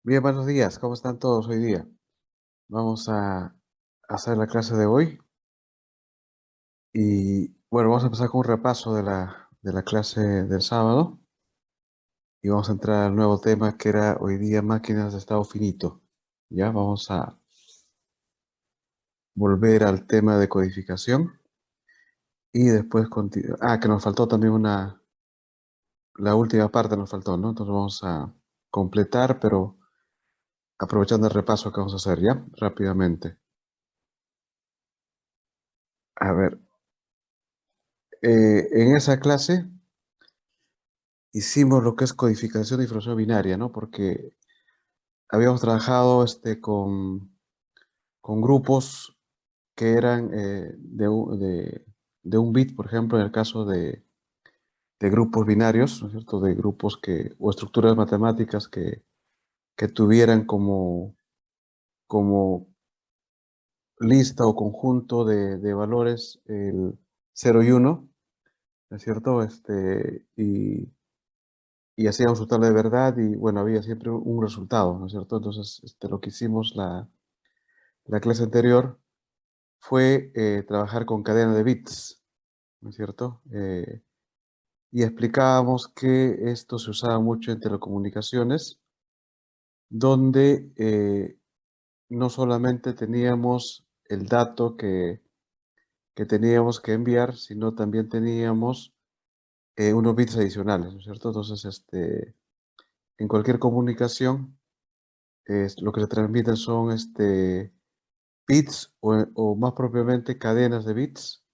Bien, buenos días. ¿Cómo están todos hoy día? Vamos a hacer la clase de hoy y bueno, vamos a empezar con un repaso de la clase del sábado y vamos a entrar al nuevo tema que era hoy día máquinas de estado finito. Ya vamos a volver al tema de codificación y después continuar. Ah, que nos faltó también la última parte nos faltó, ¿no? Entonces vamos a completar, pero aprovechando el repaso que vamos a hacer ya rápidamente. A ver, en esa clase hicimos lo que es codificación de información binaria, ¿no? Porque habíamos trabajado con grupos que eran de un bit, por ejemplo, en el caso de grupos binarios, ¿no es cierto? De grupos o estructuras matemáticas que tuvieran como lista o conjunto de valores el 0 y 1, ¿no es cierto? Y hacíamos su tabla de verdad y bueno, había siempre un resultado, ¿no es cierto? Entonces, lo que hicimos la clase anterior fue trabajar con cadena de bits, ¿no es cierto? Y explicábamos que esto se usaba mucho en telecomunicaciones, donde no solamente teníamos el dato que teníamos que enviar, sino también teníamos unos bits adicionales, ¿no es cierto? Entonces, en cualquier comunicación, lo que se transmiten son bits o más propiamente cadenas de bits,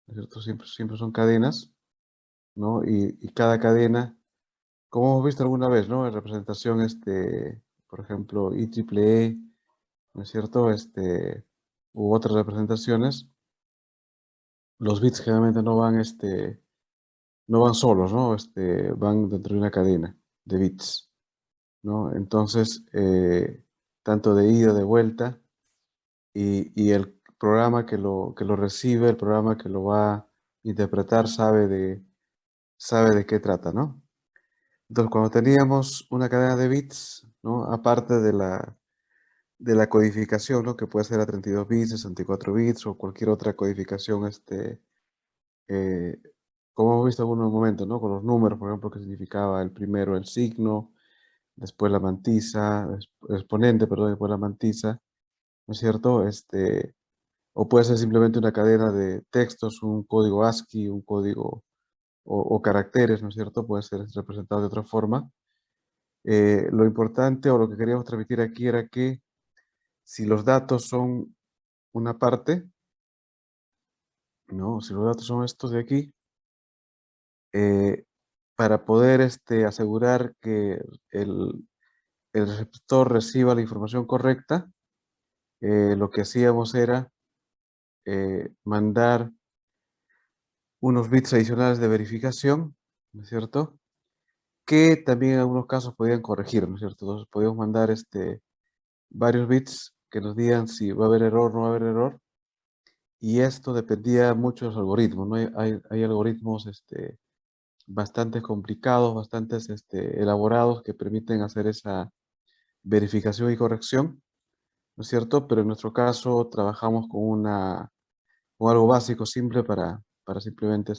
¿no es cierto? Siempre son cadenas, ¿no? Y cada cadena, como hemos visto alguna vez, ¿no? En representación, por ejemplo, IEEE, ¿no es cierto? U otras representaciones, los bits generalmente no van solos, ¿no? Van dentro de una cadena de bits, ¿no? Entonces, tanto de ida, de vuelta, y el programa que lo recibe, el programa que lo va a interpretar, sabe de qué trata, ¿no? Entonces, cuando teníamos una cadena de bits, ¿no? Aparte de la codificación, ¿no? Que puede ser a 32 bits, 64 bits o cualquier otra codificación, eh, como hemos visto en algunos momentos, ¿no? Con los números, por ejemplo, que significaba el primero el signo, después la mantisa, exponente, perdón, después la mantisa, ¿no es cierto? O puede ser simplemente una cadena de textos, un código ASCII, un código o caracteres, ¿no es cierto? Puede ser representado de otra forma. Lo importante o lo que queríamos transmitir aquí era que si los datos son una parte, ¿no? Si los datos son estos de aquí, eh, para poder asegurar que el, el receptor reciba la información correcta, lo que hacíamos era mandar unos bits adicionales de verificación, ¿no es cierto? Que también en algunos casos podían corregir, ¿no es cierto? Entonces podíamos mandar varios bits que nos digan si va a haber error o no va a haber error, y esto dependía mucho de los algoritmos, ¿no? Hay algoritmos bastante complicados, bastante elaborados que permiten hacer esa verificación y corrección, ¿no es cierto? Pero en nuestro caso trabajamos con algo básico, simple, para simplemente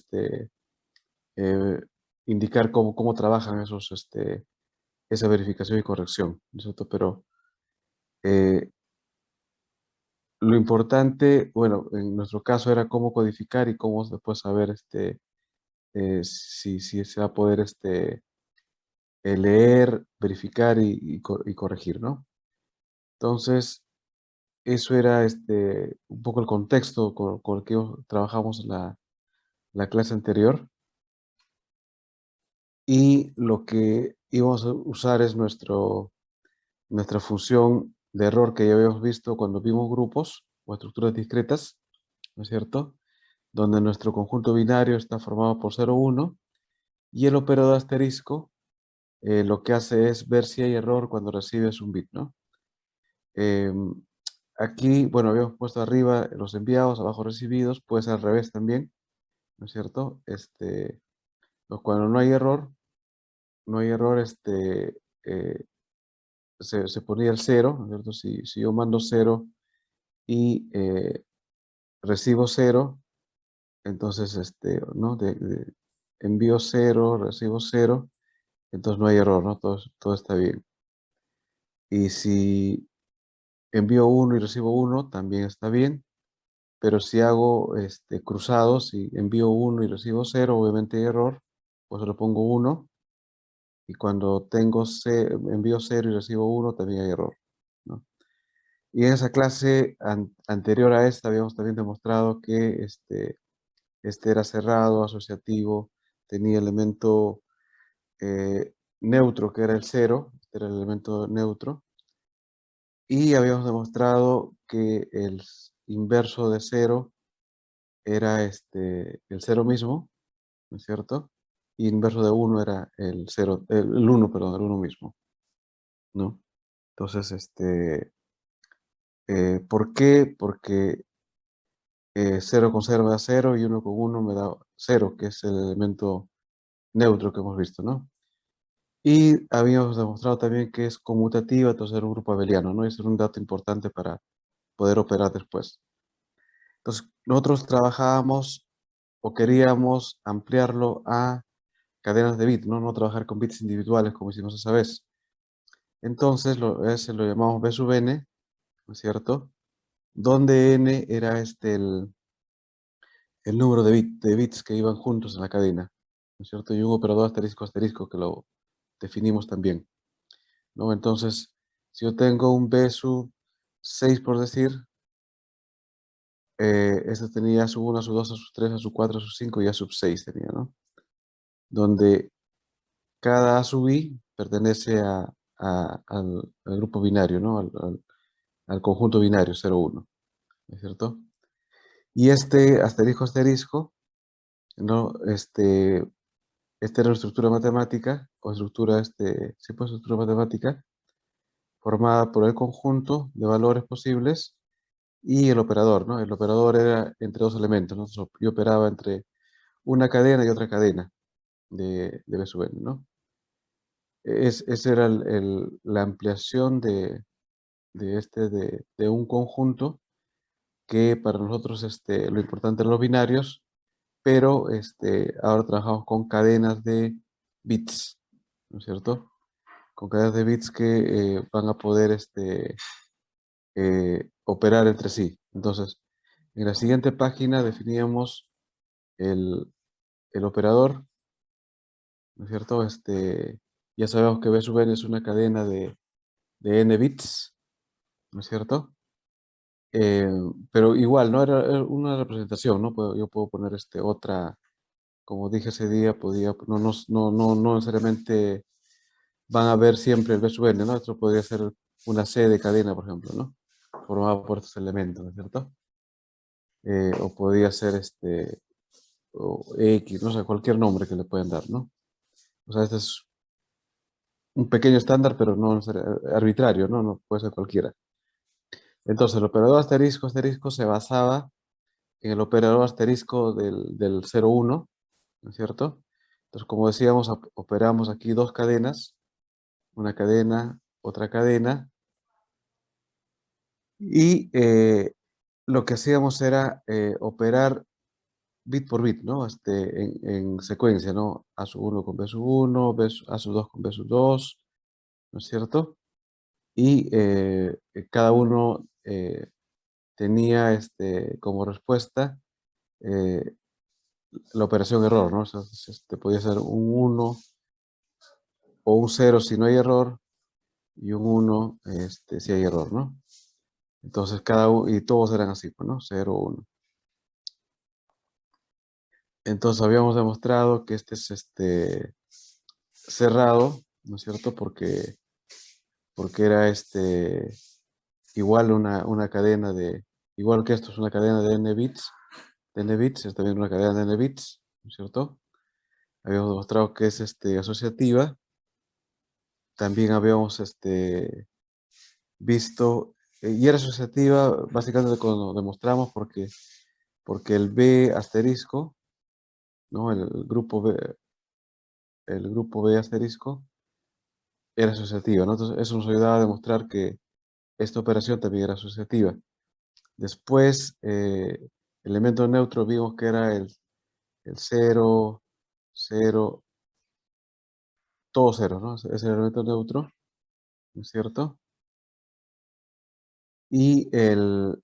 eh, indicar cómo trabajan esa verificación y corrección, ¿no es cierto? Pero eh, lo importante, bueno, en nuestro caso era cómo codificar y cómo después saber si se va a poder leer, verificar y corregir, ¿no? Entonces, eso era un poco el contexto con el que trabajamos la clase anterior, y lo que íbamos a usar es nuestra función de error que ya habíamos visto cuando vimos grupos o estructuras discretas, ¿no es cierto? Donde nuestro conjunto binario está formado por 0, 1, y el operador asterisco lo que hace es ver si hay error cuando recibes un bit, ¿no? Em, Aquí, bueno, habíamos puesto arriba los enviados, abajo recibidos, puede ser al revés también, ¿no es cierto? Cuando no hay error, eh, se ponía el 0, ¿no es cierto? Si yo mando 0 y recibo 0, entonces, ¿no? Envío 0, recibo 0, entonces no hay error, ¿no? Todo está bien. Y si envío 1 y recibo 1, también está bien. Pero si hago cruzados, si envío 1 y recibo 0, obviamente hay error, pues le pongo 1. Y cuando envío 0 y recibo 1, también hay error, ¿no? Y en esa clase anterior a esta habíamos también demostrado que este era cerrado, asociativo, tenía elemento neutro, que era el 0, este era el elemento neutro, y habíamos demostrado que el inverso de 0 era el 0 mismo, ¿no es cierto? Y inverso de 1 era el 0, el 1, perdón, el 1 mismo, ¿no? Entonces, ¿por qué? Porque 0 con 0 me da 0 y 1 con 1 me da 0, que es el elemento neutro que hemos visto, ¿no? Y habíamos demostrado también que es conmutativa, entonces era un grupo abeliano, ¿no? Y ese era un dato importante para poder operar después. Entonces, nosotros trabajábamos o queríamos ampliarlo a cadenas de bits, ¿no? No trabajar con bits individuales como hicimos esa vez. Entonces, ese lo llamamos B sub n, ¿no es cierto? Donde n era el número de bits que iban juntos en la cadena, ¿no es cierto? Y un operador asterisco asterisco que lo definimos también, ¿no? Entonces, si yo tengo un B sub 6, por decir, este tenía A sub 1, A sub 2, A sub 3, A sub 4, A sub 5 y A sub 6 tenía, ¿no? Donde cada A sub i pertenece al grupo binario, ¿no? Al conjunto binario 0, 1, ¿no es cierto? Y este asterisco asterisco, ¿no? Esta era la estructura matemática, o estructura, sí, pues estructura matemática, formada por el conjunto de valores posibles y el operador, ¿no? El operador era entre dos elementos, ¿no? Entonces, yo operaba entre una cadena y otra cadena de B sub n, ¿no? Esa era la ampliación de un conjunto que para nosotros lo importante eran los binarios, pero ahora trabajamos con cadenas de bits, ¿no es cierto? Con cadenas de bits que van a poder operar entre sí. Entonces, en la siguiente página definíamos el, el operador, ¿no es cierto? Ya sabemos que B sub n es una cadena de n bits, ¿no es cierto? Eh, pero igual, ¿no? Era una representación, ¿no? Yo puedo poner otra, como dije ese día, no necesariamente van a ver siempre el B sub n, ¿no? Esto podría ser una C de cadena, por ejemplo, ¿no? Formada por estos elementos, ¿no es cierto? O podría ser o X, no sé, cualquier nombre que le pueden dar, ¿no? O sea, este es un pequeño estándar, pero no arbitrario, ¿no? No puede ser cualquiera. Entonces, el operador asterisco asterisco se basaba en el operador asterisco del 0, 1, ¿no es cierto? Entonces, como decíamos, operamos aquí dos cadenas, una cadena, otra cadena, y lo que hacíamos era operar bit por bit, ¿no? En secuencia, ¿no? A sub 1 con B sub 1, A sub 2 con B sub 2, ¿no es cierto? Y cada uno tenía como respuesta eh, la operación error, ¿no? O sea, podía ser un 1 o un 0 si no hay error y un 1 si hay error, ¿no? Entonces y todos eran así, pues, ¿no? 0, 1. Entonces habíamos demostrado que este es cerrado, ¿no es cierto? Porque era igual una cadena igual que esto es una cadena de n bits, es también una cadena de n bits, ¿no es cierto? Habíamos demostrado que es asociativa. También habíamos visto, y era asociativa básicamente cuando demostramos porque el B asterisco, ¿no? El grupo B asterisco, era asociativa, ¿no? Entonces, eso nos ayudaba a demostrar que esta operación también era asociativa. Después, elemento neutro vimos que era el 0, 0, todo 0, ¿no? Ese es el elemento neutro, ¿no es cierto? Y el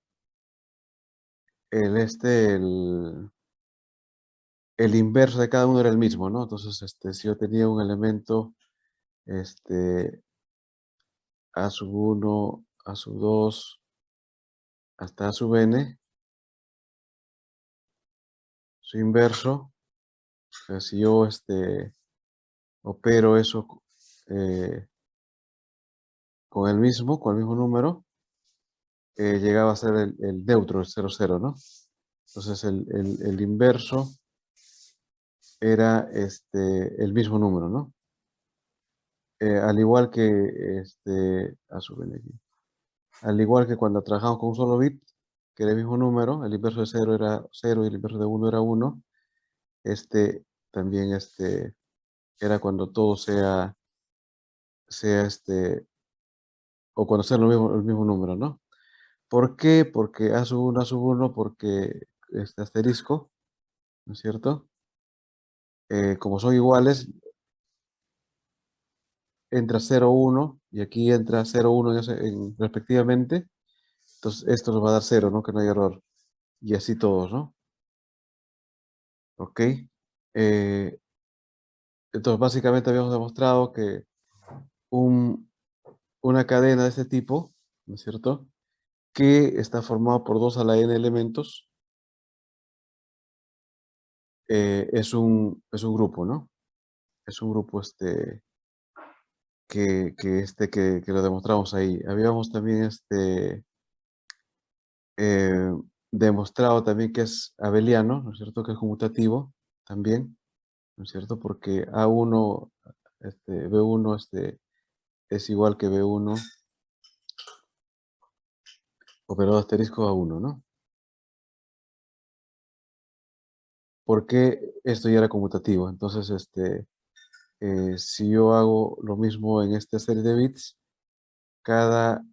inverso de cada uno era el mismo, ¿no? Entonces, si yo tenía un elemento, este, A sub 1, A sub 2, hasta A sub n, su inverso, si yo opero eso eh, con el mismo número, llegaba a ser el neutro, el 0, 0, ¿no? Entonces el inverso era el mismo número, ¿no? Al igual que a sub n aquí. Al igual que cuando trabajamos con un solo bit, que era el mismo número, el inverso de 0 era 0 y el inverso de 1 era 1, también era cuando todo sea o cuando sea el mismo número, ¿no? ¿Por qué? Porque A sub 1, porque este asterisco, ¿no es cierto? Como son iguales, entra 0, 1 y aquí entra 0, 1 respectivamente. Entonces esto nos va a dar 0, ¿no? Que no hay error. Y así todos, ¿no? ¿Ok? Eh, entonces básicamente habíamos demostrado que un- una cadena de este tipo, ¿no es cierto? Que está formada por 2 a la n elementos, es un grupo, ¿no? Es un grupo que lo demostramos ahí. Habíamos también eh, demostrado también que es abeliano, ¿no es cierto? Que es conmutativo también, ¿no es cierto? Porque A1, B1 es igual que B1 operado asterisco A1, ¿no? Porque esto ya era conmutativo. Entonces, si yo hago lo mismo en esta serie de bits, cada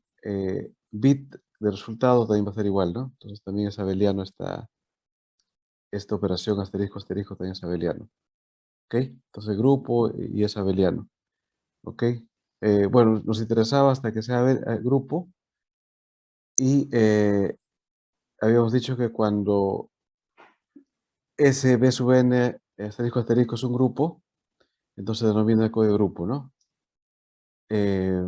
bit de resultado también va a ser igual, ¿no? Entonces también es abeliano esta operación asterisco asterisco también es abeliano, ¿ok? Entonces grupo y es abeliano, ¿ok? Bueno, nos interesaba hasta que sea grupo y habíamos dicho que cuando S B sub n asterisco asterisco es un grupo, entonces se denomina el código de grupo, ¿no? Eh,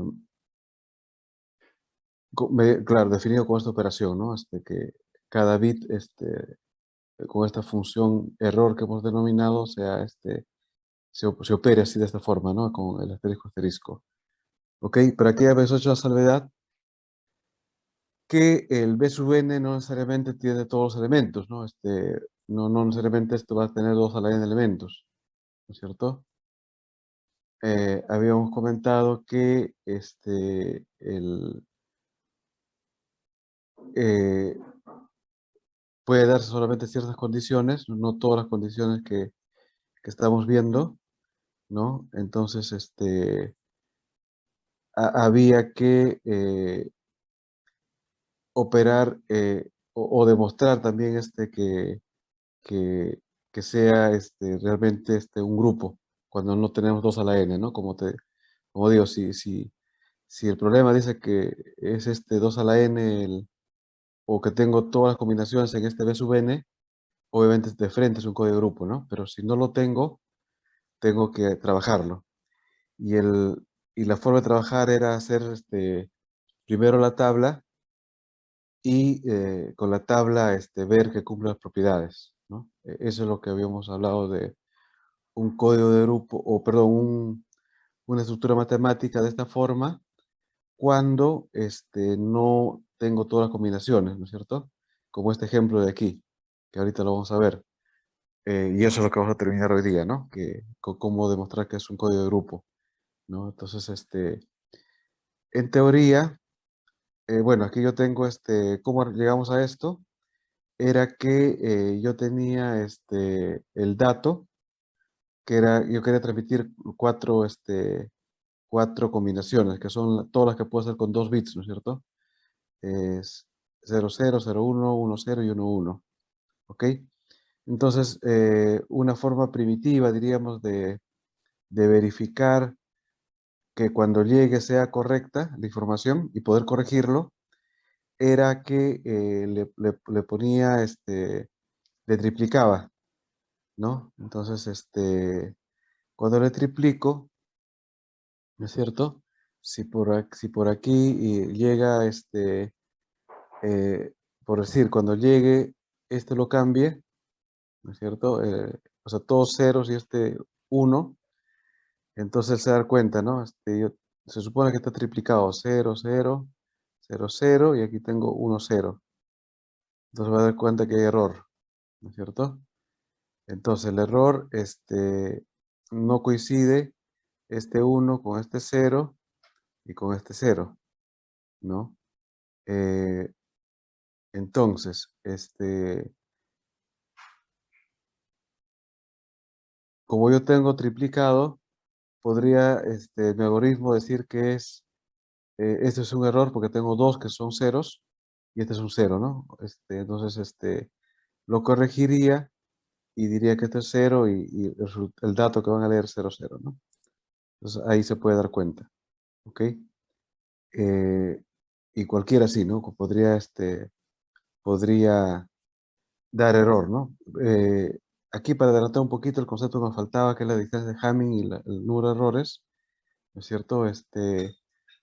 claro, definido con esta operación, ¿no? Que cada bit, con esta función error que hemos denominado, se opere así de esta forma, ¿no? Con el asterisco asterisco. ¿Ok? Pero aquí habéis hecho la salvedad que el B sub n no necesariamente tiene todos los elementos, ¿no? No necesariamente esto va a tener 2 a la n elementos, ¿no es cierto? Habíamos comentado que eh, puede darse solamente ciertas condiciones, no todas las condiciones que estamos viendo, ¿no? Entonces, había que operar o demostrar también que, que sea realmente un grupo, cuando no tenemos 2 a la n, ¿no? Como digo, si el problema dice que es 2 a la n, o que tengo todas las combinaciones en este b sub n, obviamente de frente es un código de grupo, ¿no? Pero si no lo tengo que trabajarlo. Y, y la forma de trabajar era hacer primero la tabla y con la tabla ver que cumple las propiedades, ¿no? Eso es lo que habíamos hablado de un código de grupo, o perdón, una estructura matemática de esta forma cuando no tengo todas las combinaciones, ¿no es cierto? Como este ejemplo de aquí, que ahorita lo vamos a ver. Y eso es lo que vamos a terminar hoy día, ¿no? Cómo demostrar que es un código de grupo, ¿no? Entonces, en teoría, bueno, aquí yo tengo cómo llegamos a esto. Era que yo tenía el dato, que era, yo quería transmitir cuatro 4 combinaciones, que son todas las que puedo hacer con 2 bits, ¿no es cierto? Es 00, 01, 10 y 11, ¿ok? Entonces, una forma primitiva, diríamos, de verificar que cuando llegue sea correcta la información y poder corregirlo, era que le ponía, le triplicaba, ¿no? Entonces, cuando le triplico, ¿no es cierto? Si por aquí llega, eh, por decir, cuando llegue, lo cambie, ¿no es cierto? O sea, todos ceros y uno, entonces se da cuenta, ¿no? Se supone que está triplicado, 0, 0, 0, 0, y aquí tengo 1, 0. Entonces va a dar cuenta que hay error, ¿no es cierto? Entonces el error, no coincide este 1 con este 0 y con este 0, ¿no? Eh, entonces, como yo tengo triplicado, podría mi algoritmo decir que este es un error porque tengo dos que son ceros y este es un cero, ¿no? Entonces, lo corregiría y diría que este es cero y el dato que van a leer es 0, 0, ¿no? Entonces ahí se puede dar cuenta, ¿ok? Y cualquiera así, ¿no? Podría dar error, ¿no? Aquí para adelantar un poquito el concepto que me faltaba, que es la distancia de Hamming y el número de errores, ¿no es cierto?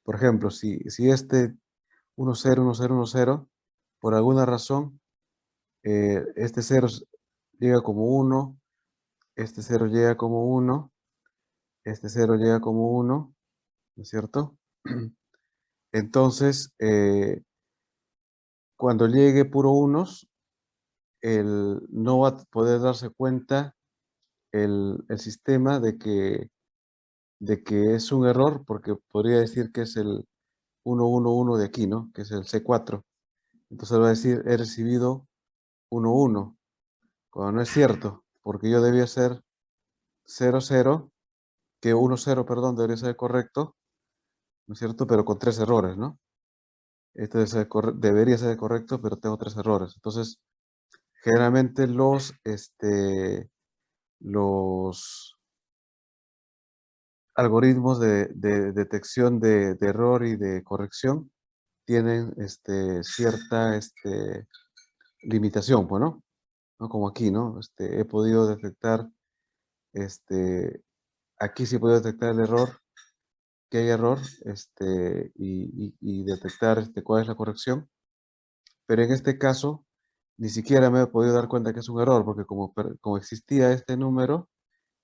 Por ejemplo, si 1, 0, 1, 0, 1, 0, por alguna razón, este 0 llega como 1, este 0 llega como 1, este 0 llega como 1, ¿no es cierto? Entonces, cuando llegue puro unos, no va a poder darse cuenta el sistema de que es un error, porque podría decir que es el 111 de aquí, ¿no? Que es el C4. Entonces va a decir, he recibido 11, cuando no es cierto, porque yo debía ser 00, que 10, perdón, debería ser correcto, ¿no es cierto? Pero con 3 errores, ¿no? Debería ser correcto, pero tengo 3 errores. Entonces, generalmente los algoritmos de detección de error y de corrección tienen cierta limitación, pues, ¿no? ¿No? Como aquí, ¿no? He podido detectar, aquí sí he podido detectar el error, que hay error, y detectar cuál es la corrección, pero en este caso ni siquiera me he podido dar cuenta que es un error, porque como existía este número,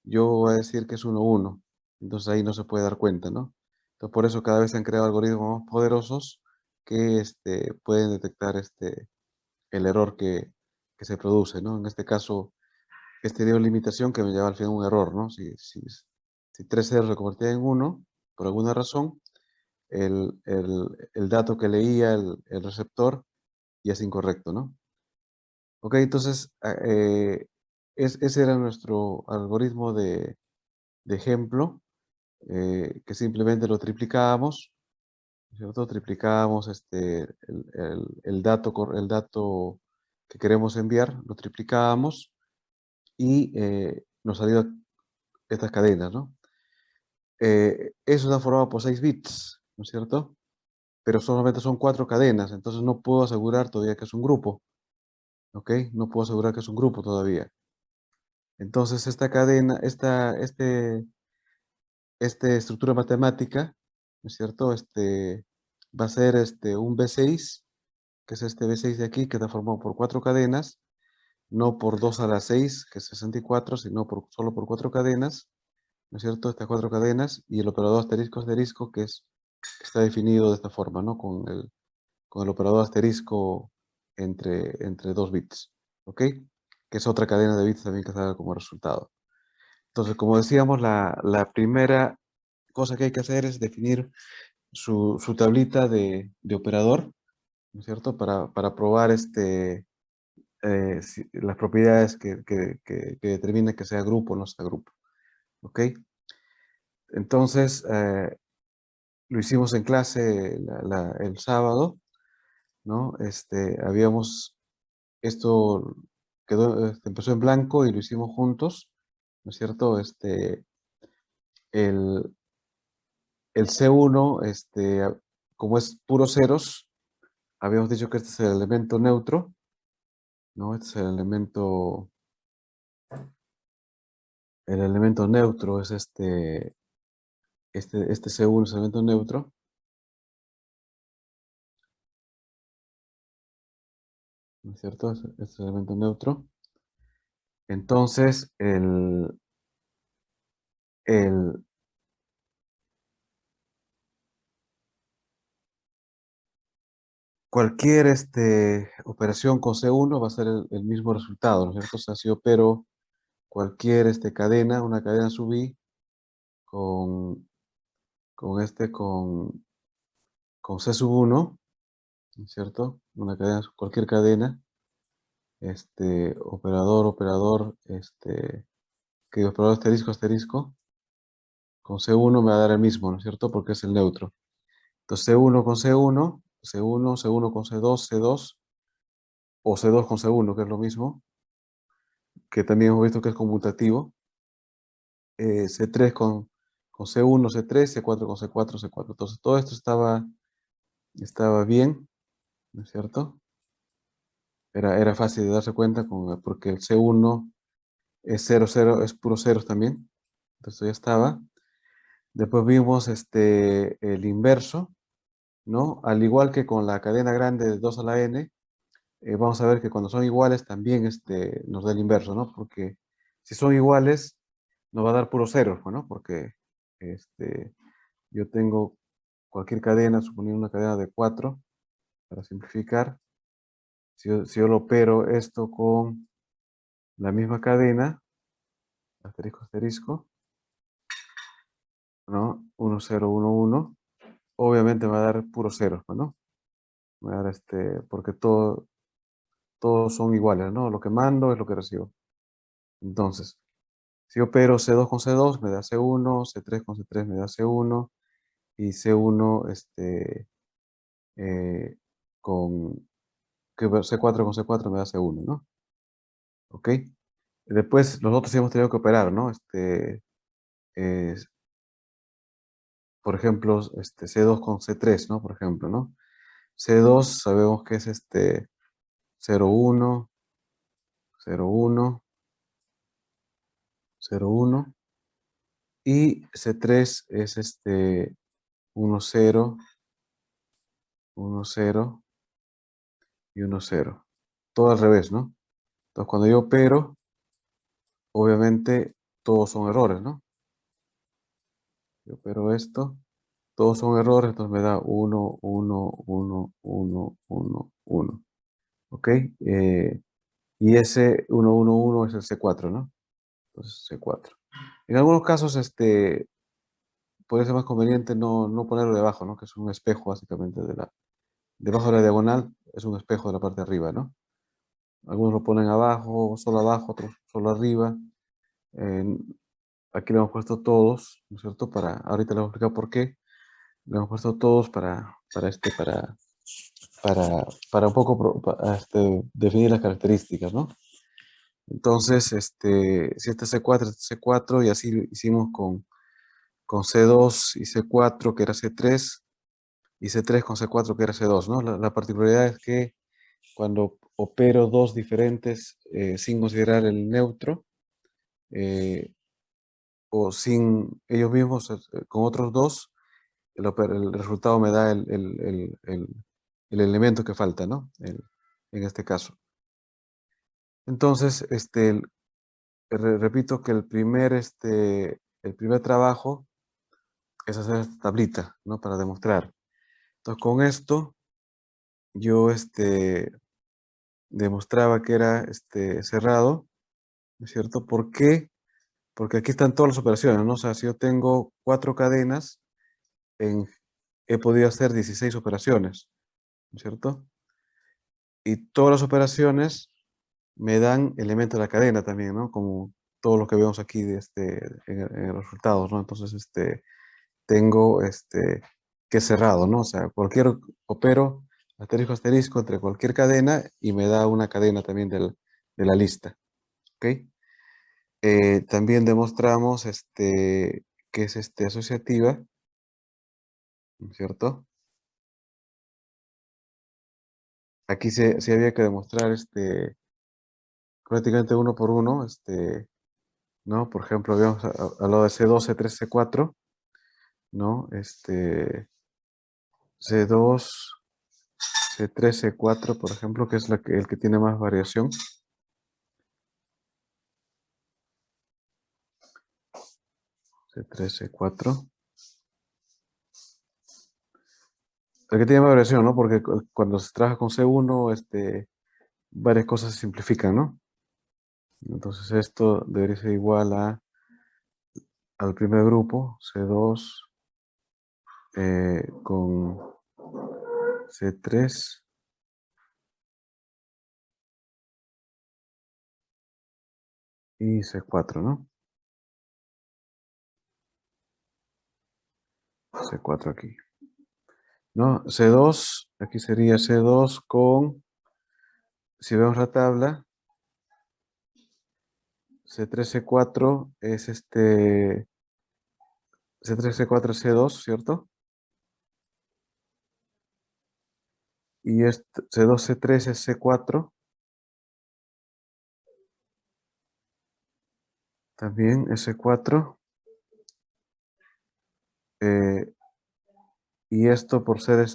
yo voy a decir que es 11. Entonces ahí no se puede dar cuenta, ¿no? Entonces por eso cada vez se han creado algoritmos más poderosos que pueden detectar el error que se produce, ¿no? En este caso, dio limitación que me lleva al final a un error, ¿no? Si 3 ceros se convertía en 1, por alguna razón, el dato que leía el receptor ya es incorrecto, ¿no? Ok, entonces, ese era nuestro algoritmo de ejemplo, que simplemente lo triplicábamos, ¿cierto? Triplicábamos el dato que queremos enviar, lo triplicábamos y nos salieron estas cadenas, ¿no? Eso está formado por 6 bits, ¿no es cierto? Pero solamente son 4 cadenas, entonces no puedo asegurar todavía que es un grupo, ¿ok? No puedo asegurar que es un grupo todavía. Entonces esta cadena, esta estructura matemática, ¿no es cierto? Va a ser un B6, que es este B6 de aquí, que está formado por 4 cadenas, no por 2 a la 6, que es 64, sino solo por 4 cadenas, ¿no es cierto? Estas 4 cadenas, y el operador asterisco asterisco, que está definido de esta forma, ¿no? Con el operador asterisco entre 2 bits, ¿ok? Que es otra cadena de bits también que salga como resultado. Entonces, como decíamos, la primera cosa que hay que hacer es definir su tablita de operador, ¿no es cierto? Para probar las propiedades que determinen que sea grupo o no sea grupo, ¿ok? Entonces, lo hicimos en clase el sábado, ¿no? Esto quedó, empezó en blanco y lo hicimos juntos, ¿no es cierto? El, el C1, como es puros ceros, habíamos dicho que este es el elemento neutro, ¿no? Este es el elemento neutro es este C1 es el elemento neutro, ¿no es cierto? Este es el elemento neutro. Entonces, el, cualquier operación con C1 va a ser el mismo resultado, ¿no es cierto? O sea, si opero cualquier cadena, una cadena sub i con, con C sub 1, ¿no es cierto? Una cadena, cualquier cadena, operador, que operador asterisco, asterisco, con C1 me va a dar el mismo, ¿no es cierto? Porque es el neutro. Entonces C1 con C1, C1, C1 con C2, C2, o C2 con C1, que es lo mismo, que también hemos visto que es conmutativo. C3 con C1, C3, C4 con C4, C4. Entonces todo esto estaba bien, ¿no es cierto? Era fácil de darse cuenta porque el C1 es 0, 0, es puro ceros también. Entonces ya estaba. Después vimos el inverso, ¿no? Al igual que con la cadena grande de 2 a la n, vamos a ver que cuando son iguales también nos da el inverso, ¿no? Porque si son iguales, nos va a dar puros ceros, ¿no? Porque yo tengo cualquier cadena, suponiendo una cadena de 4, para simplificar. Si yo lo opero esto con la misma cadena, asterisco, asterisco, ¿no? 1, 0, 1, 1, obviamente me va a dar puros ceros, ¿no? Me va a dar porque todos son iguales, ¿no? Lo que mando es lo que recibo. Entonces, si opero C2 con C2 me da C1, C3 con C3 me da C1, y C1 eh, con C4 con C4 me da C1, ¿no? ¿Ok? Después nosotros sí hemos tenido que operar, ¿no? Eh, por ejemplo, C2 con C3, ¿no? Por ejemplo, ¿no? C2 sabemos que es 0, 1, 0, 1, 0, 1. Y C3 es 1, 0, 1, 0 y 1, 0. Todo al revés, ¿no? Entonces, cuando yo opero, obviamente todos son errores, ¿no? Yo opero esto, todos son errores, entonces me da 1, 1, 1, 1, 1, 1. ¿Ok? Y ese 1, 1, 1 es el C4, ¿no? Entonces C4. En algunos casos, puede ser más conveniente no ponerlo debajo, ¿no? Que es un espejo, básicamente, debajo de la diagonal, es un espejo de la parte de arriba, ¿no? Algunos lo ponen abajo, otros solo arriba. Eh, Aquí le hemos puesto todos, ¿no es cierto? Ahorita le voy a explicar por qué. Le hemos puesto todos para un poco definir las características, ¿no? Entonces, si este es C4, este es C4, y así hicimos con C2 y C4, que era C3, y C3 con C4, que era C2, ¿no? La particularidad es que cuando opero dos diferentes sin considerar el neutro, eh, o sin ellos mismos, con otros dos, el resultado me da el elemento que falta, ¿no? En este caso. Entonces, repito que el primer trabajo es hacer esta tablita, ¿no? Para demostrar. Entonces, con esto, yo demostraba que era cerrado, ¿no es cierto? ¿Por qué? Porque aquí están todas las operaciones, ¿no? O sea, si yo tengo 4 cadenas, he podido hacer 16 operaciones, ¿no es cierto? Y todas las operaciones me dan elementos de la cadena también, ¿no? Como todo lo que vemos aquí en los resultados, ¿no? Entonces, tengo que es cerrado, ¿no? O sea, opero asterisco asterisco entre cualquier cadena y me da una cadena también de la lista, ¿ok? También demostramos que es asociativa, ¿no es cierto? Aquí se había que demostrar prácticamente uno por uno, ¿no? Por ejemplo, habíamos hablado de C2, C3, C4, ¿no? C2, C3, C4, por ejemplo, que es el que tiene más variación. C3, C4. El que tiene más variación, ¿no? Porque cuando se trabaja con C1, varias cosas se simplifican, ¿no? Entonces esto debería ser igual al primer grupo, C2 con C3 y C4, ¿no? C4 aquí. ¿No? C2, aquí sería C2 con, si vemos la tabla, C3, C4 es C3, C4 es C2, ¿cierto? Y C2, C3 es C4, también es C4. eh, y esto por ser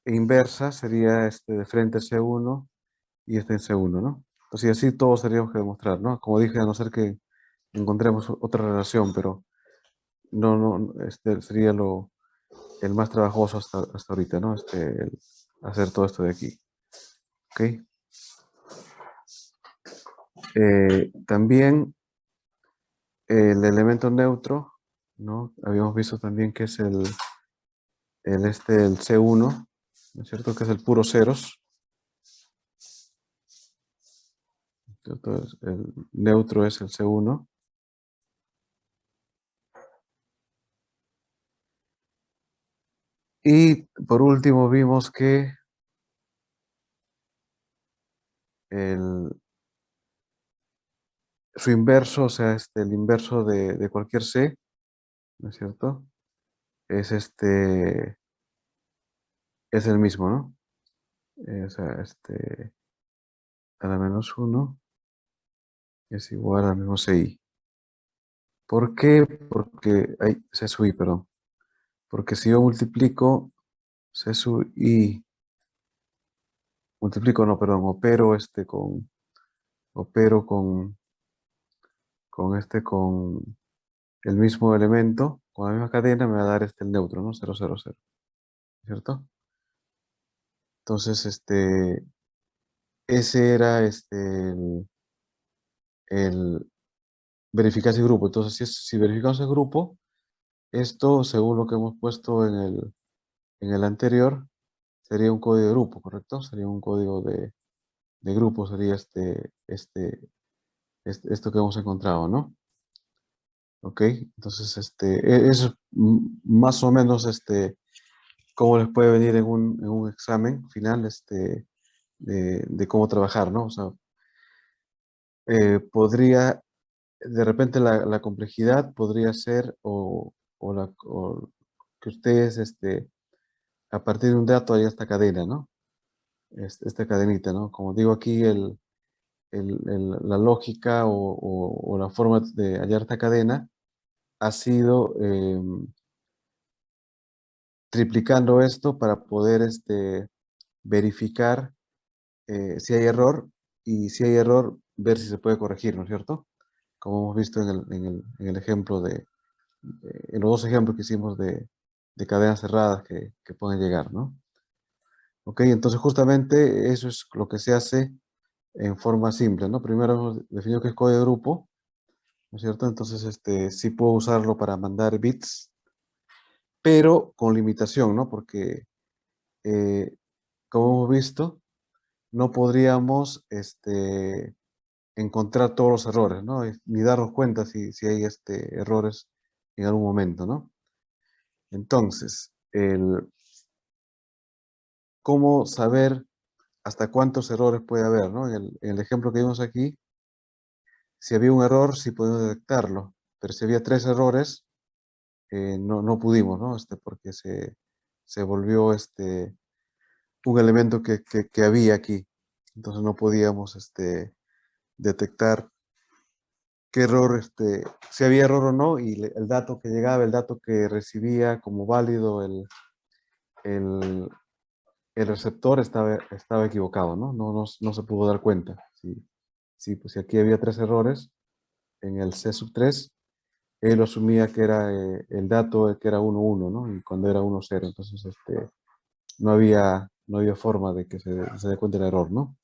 inversa sería de frente C1 y en C1, ¿no? Entonces, y así todos tendríamos que demostrar, ¿no? Como dije, a no ser que encontremos otra relación, pero no, sería el más trabajoso hasta ahorita, ¿no? Hacer todo esto de aquí, ¿ok? También el elemento neutro, ¿no? Habíamos visto también que es el C1, ¿no es cierto? Que es el puro ceros, ¿cierto? El neutro es el C1. Y por último vimos que el, su inverso, o sea, el inverso de cualquier C, ¿no es cierto? Es es el mismo, ¿no? O sea, a la menos uno es igual al mismo CI. ¿Por qué? Porque, ay, C sub I, perdón. Porque si yo multiplico C sub I, no, perdón, opero con el mismo elemento, con la misma cadena, me va a dar el neutro, ¿no? 0, 0, 0, ¿cierto? Entonces, ese era el verificar ese grupo. Entonces, si verificamos el grupo, esto, según lo que hemos puesto en el anterior, sería un código de grupo, ¿correcto? Sería un código de grupo, sería esto que hemos encontrado, ¿no? Ok, entonces, eso es más o menos, cómo les puede venir en un examen final, de cómo trabajar, ¿no? O sea, podría, de repente la complejidad podría ser o que ustedes, a partir de un dato hay esta cadena, ¿no? Esta cadenita, ¿no? Como digo aquí, la lógica o la forma de hallar esta cadena ha sido triplicando esto para poder verificar si hay error y si hay error, ver si se puede corregir, ¿no es cierto? Como hemos visto en el ejemplo en los dos ejemplos que hicimos de cadenas cerradas que pueden llegar, ¿no? Ok, entonces justamente eso es lo que se hace en forma simple, ¿no? Primero hemos definido que es código de grupo, ¿no es cierto? Entonces, sí puedo usarlo para mandar bits, pero con limitación, ¿no? Porque, eh, como hemos visto, no podríamos, encontrar todos los errores, ¿no? Ni darnos cuenta si hay, errores en algún momento, ¿no? Entonces, ¿cómo saber hasta cuántos errores puede haber, ¿no? En el ejemplo que vimos aquí, si había un error, sí podemos detectarlo, pero si había 3 errores, no pudimos, ¿no? Porque se volvió un elemento que había aquí. Entonces no podíamos detectar qué error, si había error o no, y el dato que llegaba, el dato que recibía como válido el, el receptor estaba equivocado, ¿no? No se pudo dar cuenta. Pues si aquí había 3 errores en el C sub 3, él asumía que era el dato que era 1, 1, ¿no? Y cuando era 1, 0, entonces no había forma de que se dé cuenta el error, ¿no?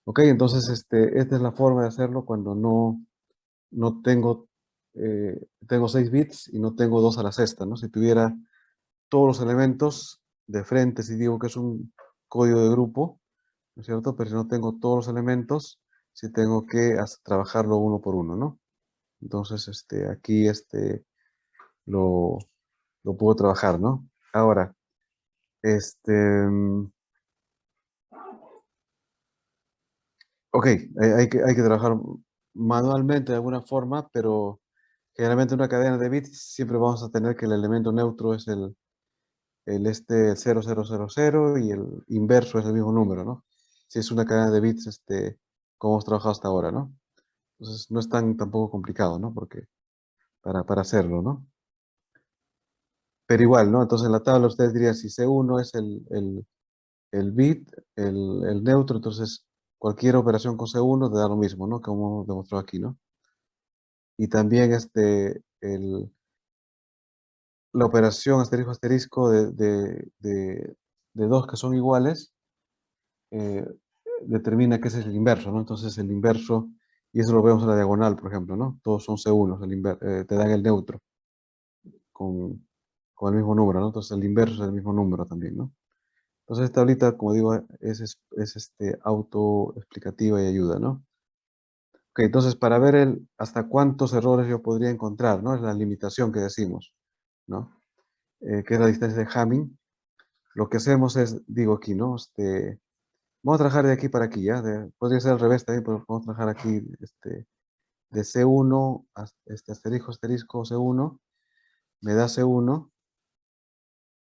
Ok, entonces esta es la forma de hacerlo cuando no tengo 6 bits y no tengo 2 a la sexta, ¿no? Si tuviera todos los elementos de frente, si digo que es un código de grupo, ¿no es cierto? Pero si no tengo todos los elementos, sí tengo que trabajarlo uno por uno, ¿no? Entonces, aquí lo, lo puedo trabajar, ¿no? Ahora, ok, hay que trabajar manualmente de alguna forma, pero generalmente en una cadena de bits siempre vamos a tener que el elemento neutro es el 0000 y el inverso es el mismo número, ¿no? Si es una cadena de bits, como hemos trabajado hasta ahora, ¿no? Entonces no es tampoco complicado, ¿no? Porque para hacerlo, ¿no? Pero igual, ¿no? Entonces en la tabla ustedes dirían si C1 es el bit, el neutro, entonces cualquier operación con C1 te da lo mismo, ¿no? Como hemos demostrado aquí, ¿no? Y también la operación asterisco asterisco de dos que son iguales, eh, determina que ese es el inverso, ¿no? Entonces el inverso, y eso lo vemos en la diagonal, por ejemplo, ¿no? Todos son C1, te dan el neutro con, con el mismo número, ¿no? Entonces el inverso es el mismo número también, ¿no? Entonces esta tablita, como digo, es autoexplicativa y ayuda, ¿no? Ok, entonces para ver hasta cuántos errores yo podría encontrar, ¿no? Es la limitación que decimos, ¿no? Que es la distancia de Hamming. Lo que hacemos es, digo aquí, ¿no? Vamos a trabajar de aquí para aquí, ¿ya? Podría ser al revés también, pero vamos a trabajar aquí, de C1, asterisco, asterisco, C1, me da C1,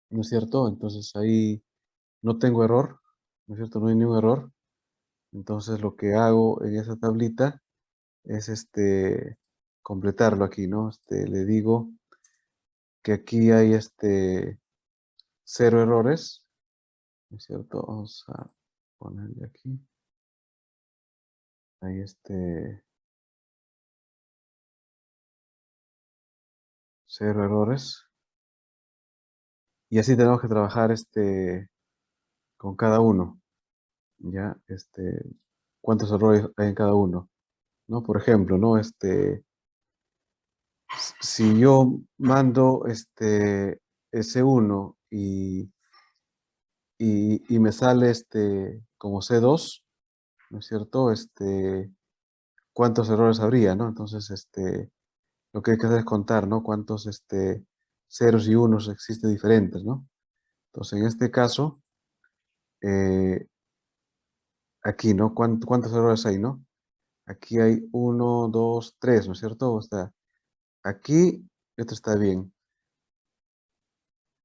¿no es cierto? Entonces ahí no tengo error, ¿no es cierto? No hay ningún error. Entonces lo que hago en esa tablita es completarlo aquí, ¿no? Le digo que aquí hay 0 errores, ¿no es cierto? Vamos a ponerle aquí. Hay 0 errores. Y así tenemos que trabajar con cada uno, ¿ya? Cuántos errores hay en cada uno, ¿no? Por ejemplo, ¿no? Si yo mando S1 y me sale como C2, ¿no es cierto? ¿Cuántos errores habría, no? Entonces, lo que hay que hacer es contar, ¿no? Cuántos ceros y unos existen diferentes, ¿no? Entonces, en este caso, eh, aquí, ¿no? ¿Cuántos errores hay, no? Aquí hay 1, 2, 3, ¿no es cierto? O sea, aquí esto está bien.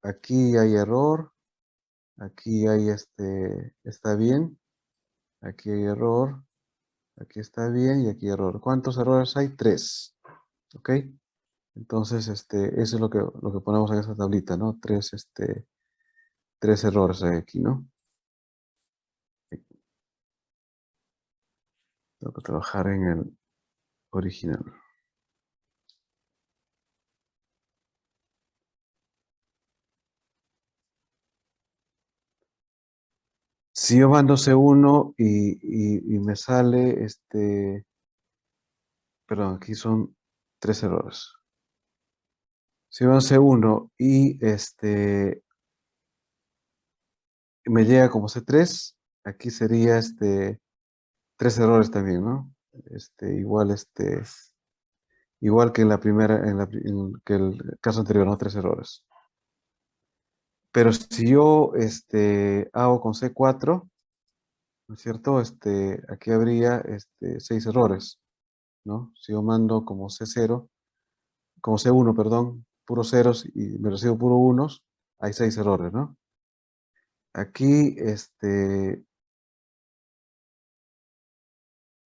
Aquí hay error. Aquí hay está bien. Aquí hay error. Aquí está bien y aquí error. ¿Cuántos errores hay? 3. ¿Ok? Entonces, eso es lo que ponemos en esta tablita, ¿no? Tres errores hay aquí, ¿no? Tengo que trabajar en el original. Si yo mando C1 y me sale, perdón, aquí son 3 errores. Si yo mando C1 y me llega como C3, aquí sería 3 errores también, ¿no? Igual que en la primera, que el caso anterior, ¿no? 3 errores. Pero si yo hago con C4, ¿no es cierto? Aquí habría 6 errores, ¿no? Si yo mando como C0, como C1, perdón, puros ceros y me recibo puros unos, hay 6 errores, ¿no? Aquí,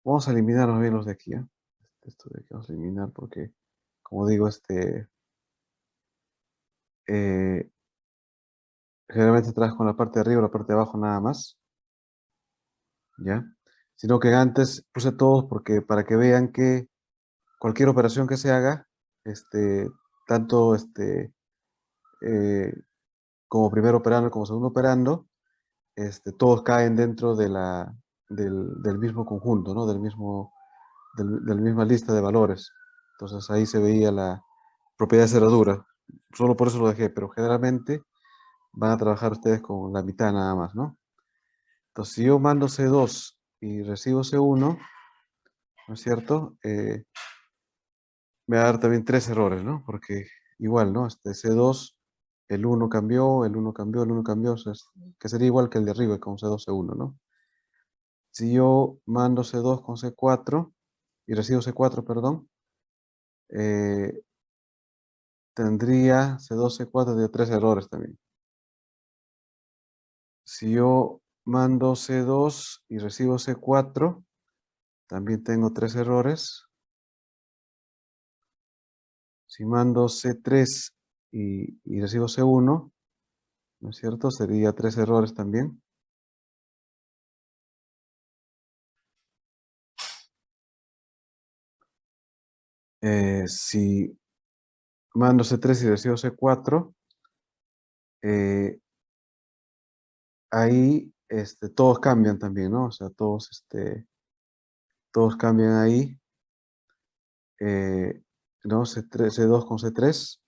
vamos a eliminar más bien los de aquí, ¿eh? Esto de aquí vamos a eliminar porque, como digo, eh, generalmente trabajo con la parte de arriba, la parte de abajo nada más, ¿ya? Sino que antes puse todos porque para que vean que cualquier operación que se haga, tanto eh, como primer operando como segundo operando, todos caen dentro del mismo conjunto, ¿no? Del misma lista de valores. Entonces ahí se veía la propiedad de cerradura. Solo por eso lo dejé, pero generalmente van a trabajar ustedes con la mitad nada más, ¿no? Entonces, si yo mando C2 y recibo C1, ¿no es cierto? Me va a dar también 3 errores, ¿no? Porque igual, ¿no? C2, el 1 cambió, el 1 cambió, el 1 cambió, o sea, que sería igual que el de arriba con C2, C1, ¿no? Si yo mando C2 con C4 y recibo C4, perdón, eh, tendría C2, C4 de 3 errores también. Si yo mando C2 y recibo C4, también tengo 3 errores. Si mando C3 y recibo C1, ¿no es cierto? Sería 3 errores también. Si mando C3 y recibo C4, eh, ahí todos cambian también, ¿no? O sea, todos cambian ahí. ¿No? C3, C2 con C3.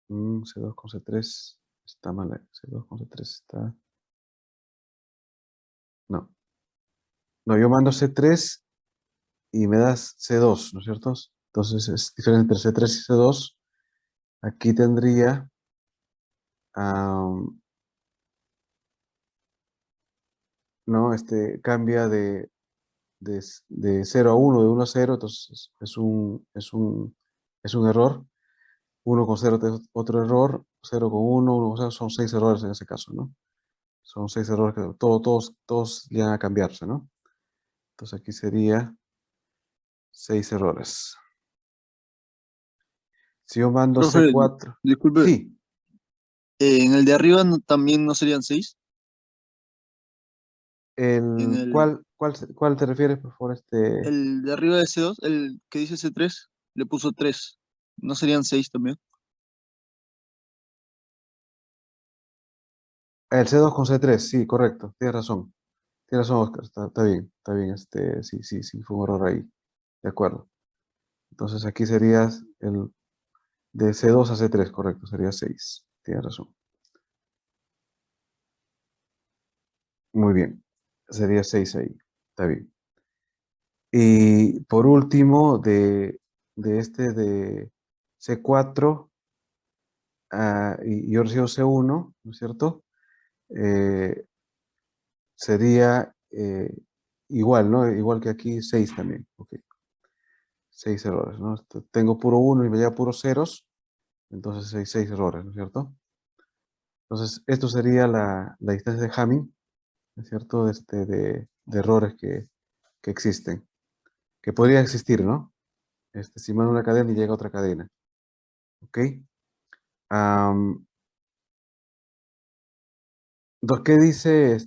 C2 con C3 está mal. C2 con C3 está. No. No, yo mando C3 y me das C2, ¿no es cierto? Entonces es diferente entre C3 y C2. Aquí tendría, ¿no? Cambia de 0 a 1, de 1 a 0, entonces es un error. 1 con 0 es otro error, 0 con 1, 1 con 0, son 6 errores en ese caso, ¿no? Son 6 errores que todos llegan a cambiarse, ¿no? Entonces aquí sería 6 errores. Si yo mando Profe, C4, disculpe, sí, en el de arriba también no serían 6. En ¿cuál te refieres, por favor? el de arriba de C2, el que dice C3, le puso 3. ¿No serían 6 también? El C2 con C3, sí, correcto, tienes razón. Tienes razón, Oscar, está bien, sí, sí, sí, fue un error ahí, de acuerdo. Entonces aquí serías de C2 a C3, correcto, sería 6, tienes razón. Muy bien, sería 6 ahí, está bien. Y por último, de C4 y yo recibo C1, ¿no es cierto? Eh, sería igual, ¿no? Igual que aquí, 6 también. Ok, 6 errores, ¿no? Tengo puro 1 y me lleva puros ceros, entonces hay 6 errores, ¿no es cierto? Entonces, esto sería la distancia de Hamming, ¿no es cierto? De errores que existen, que podría existir, ¿no? Si mando una cadena y llega otra cadena, ¿ok? Am, entonces, ¿qué dice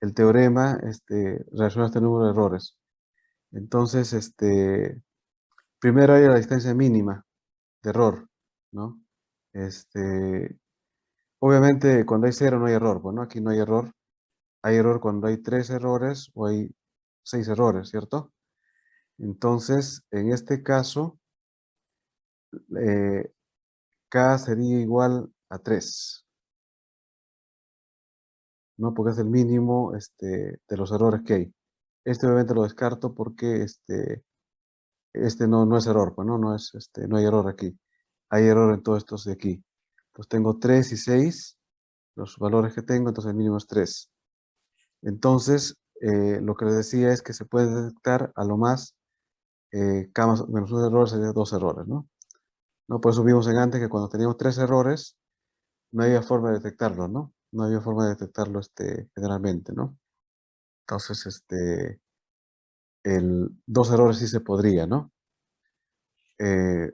el teorema relacionado a este número de errores? Entonces, primero hay la distancia mínima de error, ¿no? Este, obviamente, cuando hay cero no hay error, pues, ¿no? Aquí no hay error. Hay error cuando hay 3 errores o hay 6 errores, ¿cierto? Entonces, en este caso, eh, K sería igual a 3, ¿no? Porque es el mínimo de los errores que hay. Obviamente lo descarto porque no es error, pues, ¿no? No hay error aquí. hay error en todos estos de aquí. Entonces tengo 3 y 6, los valores que tengo, entonces el mínimo es 3. Entonces, lo que les decía es que se puede detectar a lo más K menos un error sería 2 errores, ¿no? ¿No? Por eso vimos en antes que cuando teníamos 3 errores, no había forma de detectarlo, ¿no? No había forma de detectarlo generalmente, ¿no? Entonces, el 2 errores sí se podría, ¿no? Eh,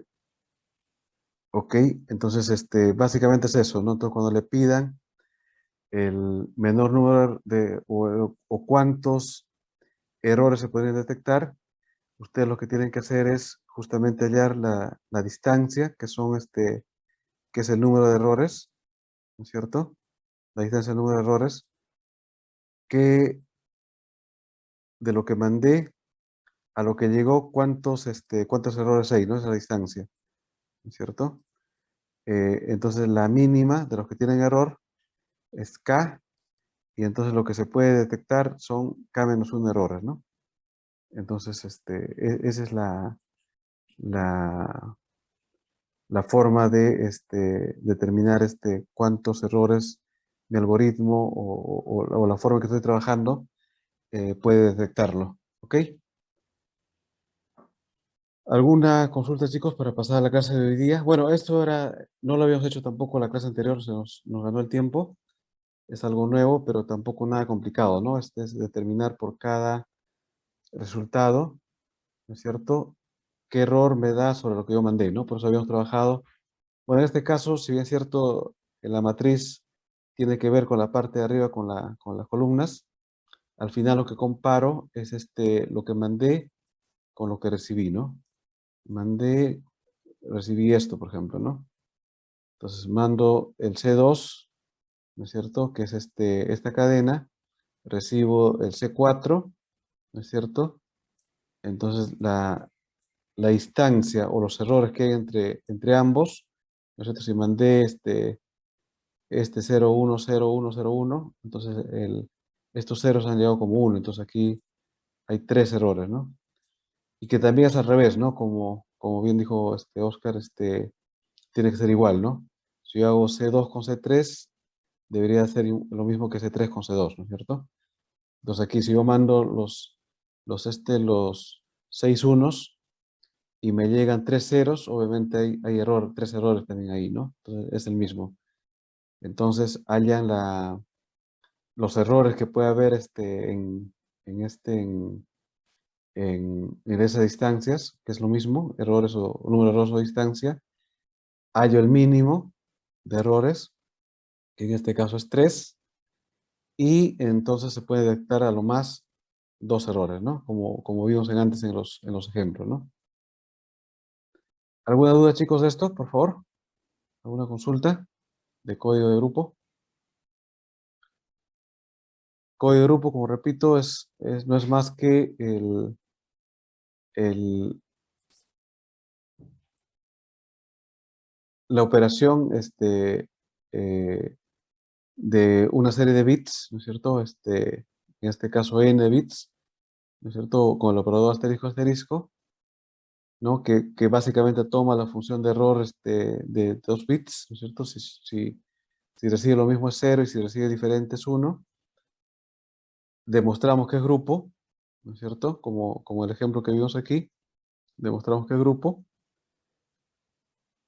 ok, entonces, básicamente es eso, ¿no? Entonces, cuando le pidan el menor número o cuántos errores se podrían detectar, ustedes lo que tienen que hacer es justamente hallar la distancia, que es el número de errores, ¿no es cierto? La distancia del número de errores, que de lo que mandé a lo que llegó, cuántos errores hay, ¿no? Esa es la distancia, ¿no es cierto? Entonces la mínima de los que tienen error es K, y entonces lo que se puede detectar son K menos 1 errores, ¿no? Entonces, esa es la, la forma de determinar cuántos errores mi algoritmo o la forma que estoy trabajando puede detectarlo. ¿Ok? ¿Alguna consulta, chicos, para pasar a la clase de hoy día? Bueno, no lo habíamos hecho tampoco la clase anterior, nos ganó el tiempo. Es algo nuevo, pero tampoco nada complicado, ¿no? Este es determinar por cada resultado, ¿no es cierto? ¿Qué error me da sobre lo que yo mandé, ¿no? Por eso habíamos trabajado. Bueno, en este caso, si bien es cierto, en la matriz tiene que ver con la parte de arriba, con las columnas, al final lo que comparo es lo que mandé con lo que recibí, ¿no? Recibí esto, por ejemplo, ¿no? Entonces mando el C2, ¿no es cierto? Que es esta cadena, recibo el C4, ¿no es cierto? Entonces la distancia o los errores que hay entre ambos, ¿no es cierto? Si mandé este 0, 1, 0, 1, 0, 1, entonces estos ceros han llegado como 1, entonces aquí hay 3 errores, ¿no? Y que también es al revés, ¿no? Como bien dijo Oscar, tiene que ser igual, ¿no? Si yo hago C2 con C3, debería ser lo mismo que C3 con C2, ¿no es cierto? Entonces aquí si yo mando los 6 unos y me llegan 3 ceros, obviamente hay 3 errores también ahí, ¿no? Entonces es el mismo. Entonces hallan los errores que puede haber en, este, en esas distancias, que es lo mismo, errores o número de errores o distancia, hallo el mínimo de errores, que en este caso es 3, y entonces se puede detectar a lo más 2 errores, ¿no? Como vimos antes en los ejemplos, ¿no? ¿Alguna duda, chicos, de esto, por favor? ¿Alguna consulta de código de grupo? Código de grupo, como repito, no es más que el, la operación eh, de una serie de bits, ¿no es cierto? En este caso n bits, ¿no es cierto? Con el operador asterisco asterisco, ¿no? Que básicamente toma la función de error de 2 bits, ¿no es cierto? Si recibe lo mismo es 0 y si recibe diferente es 1. Demostramos que es grupo, ¿no es cierto? Como el ejemplo que vimos aquí, demostramos que es grupo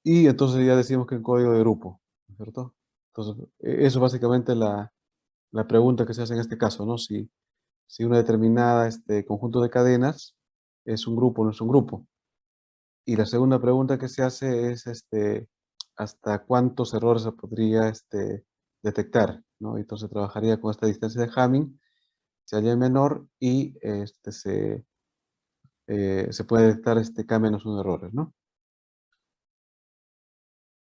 y entonces ya decimos que es código de grupo, ¿no es cierto? Entonces, eso es básicamente la pregunta que se hace en este caso, ¿no? Si una determinada conjunto de cadenas es un grupo o no es un grupo. Y la segunda pregunta que se hace es hasta cuántos errores se podría detectar, ¿no? Entonces trabajaría con esta distancia de Hamming, se halla menor y se puede detectar K menos 1 errores, ¿no?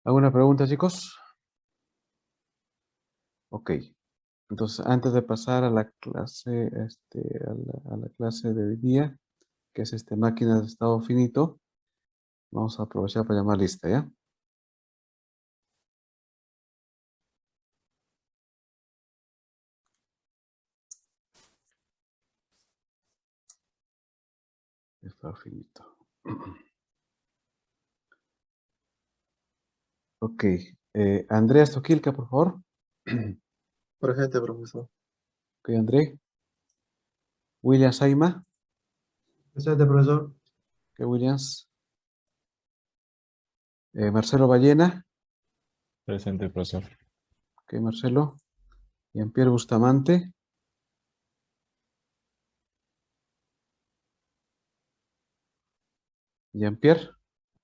¿Alguna pregunta, chicos? Ok. Entonces, antes de pasar a la clase, a la clase de hoy día, que es máquinas de estado finito, vamos a aprovechar para llamar lista, ¿ya? Estado finito. Ok. Andrea Stoquilca, por favor. Presente, profesor. Ok, André. William Saima. Presente, profesor. Ok, Williams. Marcelo Ballena. Presente, profesor. Ok, Marcelo. Jean-Pierre Bustamante. Jean-Pierre.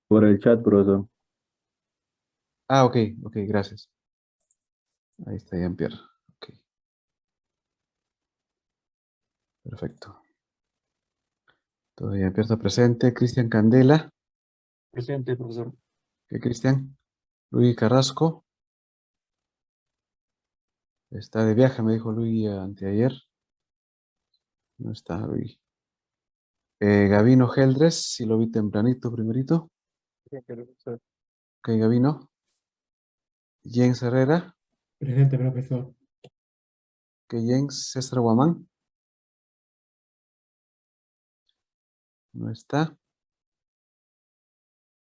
Por el chat, profesor. Ah, ok, ok, gracias. Ahí está Jean-Pierre. Ok. Perfecto. Todo Jean-Pierre está presente. Cristian Candela. Presente, profesor. Ok, Cristian. Luis Carrasco. Está de viaje, me dijo Luis anteayer. No está Luis. Gavino Geldres, si lo vi tempranito, primerito. Presente, profesor. Ok, Gavino. Jens Herrera. Presente, profesor. Ok, Jens. César Guamán. No está.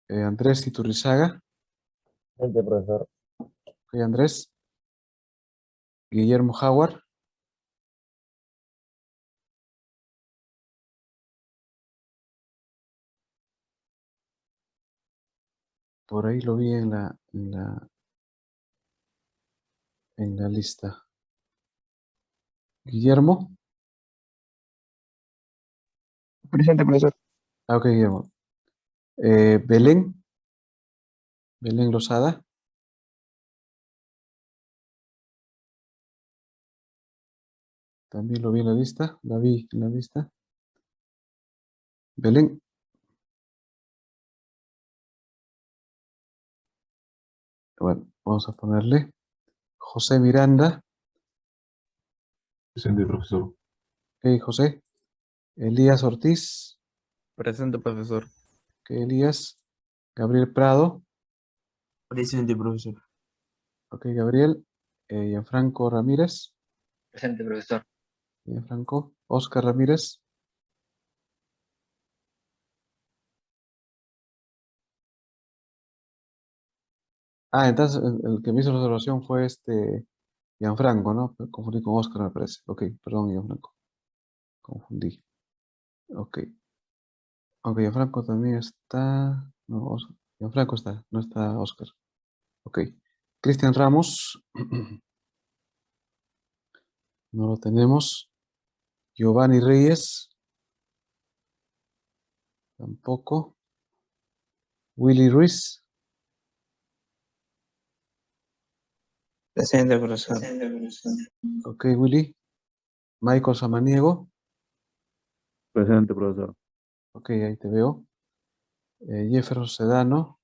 Andrés Iturrizaga. Presente, profesor. Ok, Andrés. Guillermo Howard. Por ahí lo vi en la lista. Guillermo. Presente, profesor. Ah, ok, Guillermo. Belén. Belén Lozada. También lo vi en la lista. La vi en la lista. Belén. Bueno, vamos a ponerle José Miranda. Presente, profesor. Ok, José. Elías Ortiz. Presente, profesor. Ok, Elías. Gabriel Prado. Presente, profesor. Ok, Gabriel. Gianfranco Ramírez. Presente, profesor. Gianfranco. Oscar Ramírez. Ah, entonces el que me hizo la observación fue Gianfranco, ¿no? Me confundí con Oscar, me parece. Ok, perdón, Gianfranco. Confundí. Ok. Aunque Gianfranco también está. No, Gianfranco está, no está Oscar. Ok. Cristian Ramos. No lo tenemos. Giovanni Reyes. Tampoco. Willy Ruiz. Presente, profesor. Ok, Willy. Michael Samaniego. Presente, profesor. Ok, ahí te veo. Jefferson Sedano.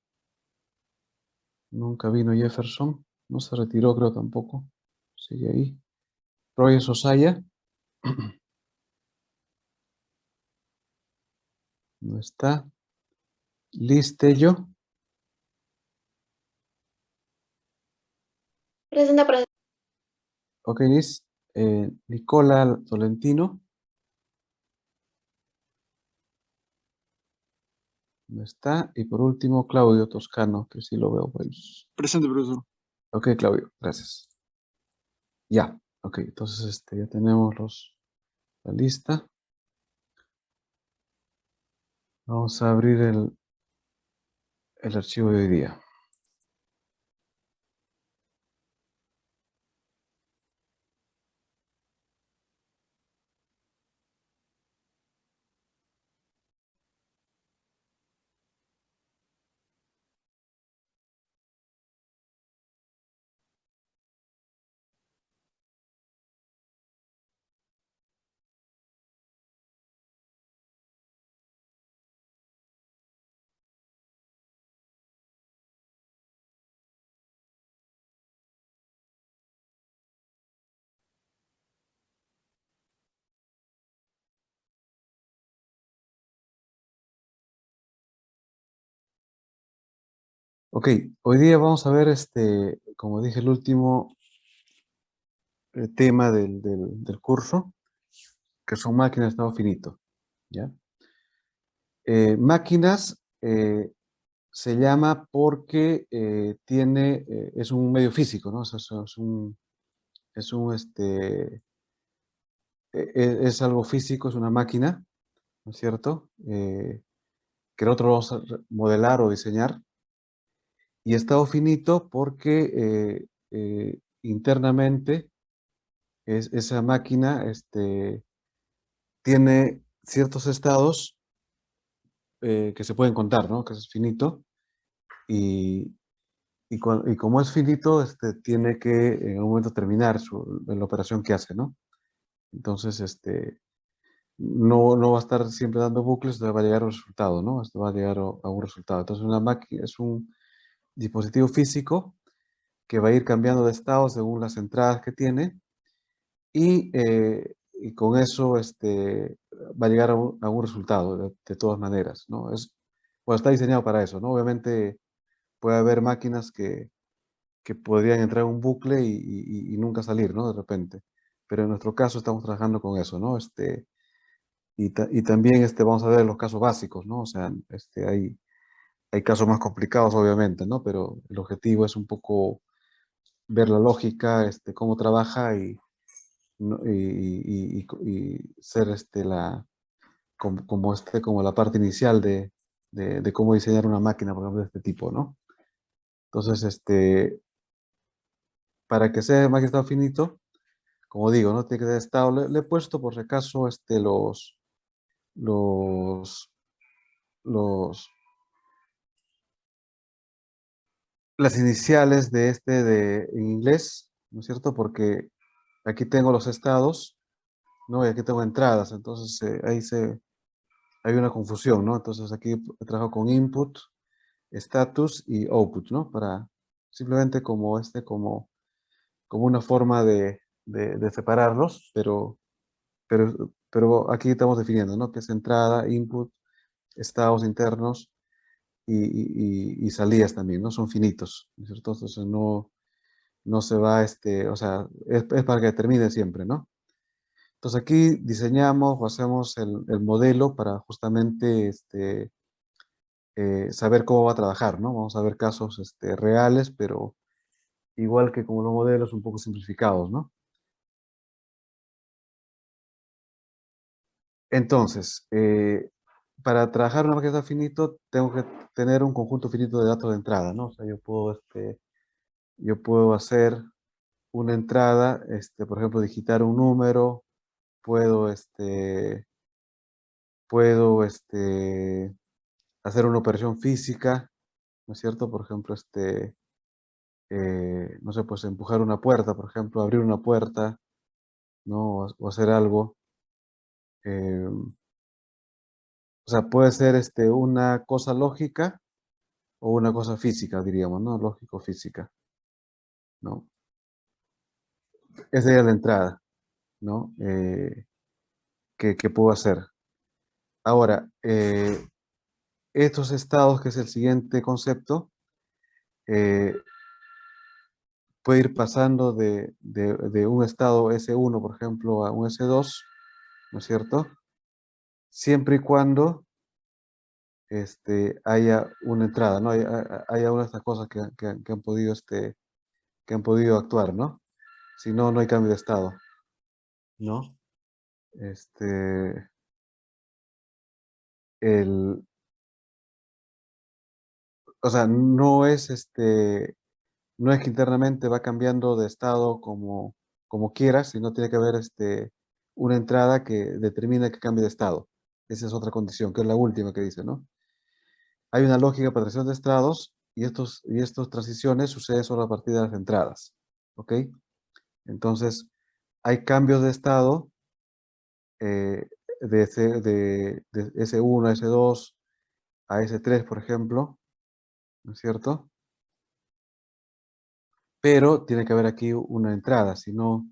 Nunca vino Jefferson. No se retiró, creo tampoco. Sigue ahí. Roger Sosaya. No está. Liz Tello. Presente, profesor. Ok, Liz. Nicola Tolentino. No está. Y por último, Claudio Toscano, que sí lo veo por ahí. Presente, profesor. Ok, Claudio, gracias. Ya, ok, entonces ya tenemos la lista. Vamos a abrir el archivo de hoy día. Ok, hoy día vamos a ver como dije, el último tema del curso, que son máquinas de estado finito. ¿Ya? Máquinas Se llama porque es un medio físico, ¿no? O sea, es algo físico, es una máquina, ¿no es cierto? Que nosotros vamos a modelar o diseñar. Y estado finito porque internamente esa máquina tiene ciertos estados que se pueden contar, ¿no? Que es finito. Y como es finito, tiene que en algún momento terminar la operación que hace, ¿no? Entonces, no va a estar siempre dando bucles, va a llegar a un resultado, ¿no? Va a llegar a un resultado. Entonces, una máquina es un dispositivo físico que va a ir cambiando de estado según las entradas que tiene y con eso va a llegar a un resultado de todas maneras, ¿no? Bueno, está diseñado para eso, ¿no? Obviamente puede haber máquinas que podrían entrar en un bucle y nunca salir, ¿no? De repente. Pero en nuestro caso estamos trabajando con eso, ¿no? Y también vamos a ver los casos básicos, ¿no? O sea, hay casos más complicados, obviamente, ¿no? Pero el objetivo es un poco ver la lógica, cómo trabaja ¿no? y ser como la parte inicial de cómo diseñar una máquina, por ejemplo, de este tipo, ¿no? Entonces, para que sea máquina de estado finito, como digo, ¿no? Tiene que ser estado. Le he puesto por si acaso los, los, las iniciales en inglés, ¿no es cierto? Porque aquí tengo los estados, ¿no? Y aquí tengo entradas, entonces hay una confusión, ¿no? Entonces aquí he trabajado con input, status y output, ¿no? Para simplemente como una forma de separarlos, pero aquí estamos definiendo, ¿no? Que es entrada, input, estados internos y salidas también, ¿no? Son finitos, ¿no es cierto? Entonces no se va, o sea, es para que termine siempre, ¿no? Entonces aquí diseñamos o hacemos el modelo para justamente saber cómo va a trabajar, ¿no? Vamos a ver casos reales, pero igual que como los modelos un poco simplificados, ¿no? Entonces, para trabajar una maqueta finito, tengo que tener un conjunto finito de datos de entrada, ¿no? O sea, yo puedo hacer una entrada, por ejemplo, digitar un número, puedo, hacer una operación física, ¿no es cierto? Por ejemplo, no sé, pues empujar una puerta, por ejemplo, abrir una puerta, ¿no? O hacer algo. eh, o sea, puede ser una cosa lógica o una cosa física, diríamos, ¿no? Lógico-física, ¿no? Esa sería la entrada, ¿no? Que puedo hacer. Ahora, estos estados, que es el siguiente concepto, eh, puede ir pasando de un estado S1, por ejemplo, a un S2, ¿no es cierto? Siempre y cuando haya una entrada, ¿no? Haya una de estas cosas que han podido actuar, ¿no? Si no, no hay cambio de estado, ¿no? Este, o sea, no es que internamente va cambiando de estado como quiera, sino tiene que haber una entrada que determina que cambie de estado. Esa es otra condición, que es la última que dice, ¿no? Hay una lógica para transición de estados y estas transiciones suceden solo a partir de las entradas, ¿ok? Entonces, hay cambios de estado eh, de S1 a S2 a S3, por ejemplo, ¿no es cierto? Pero tiene que haber aquí una entrada, si no,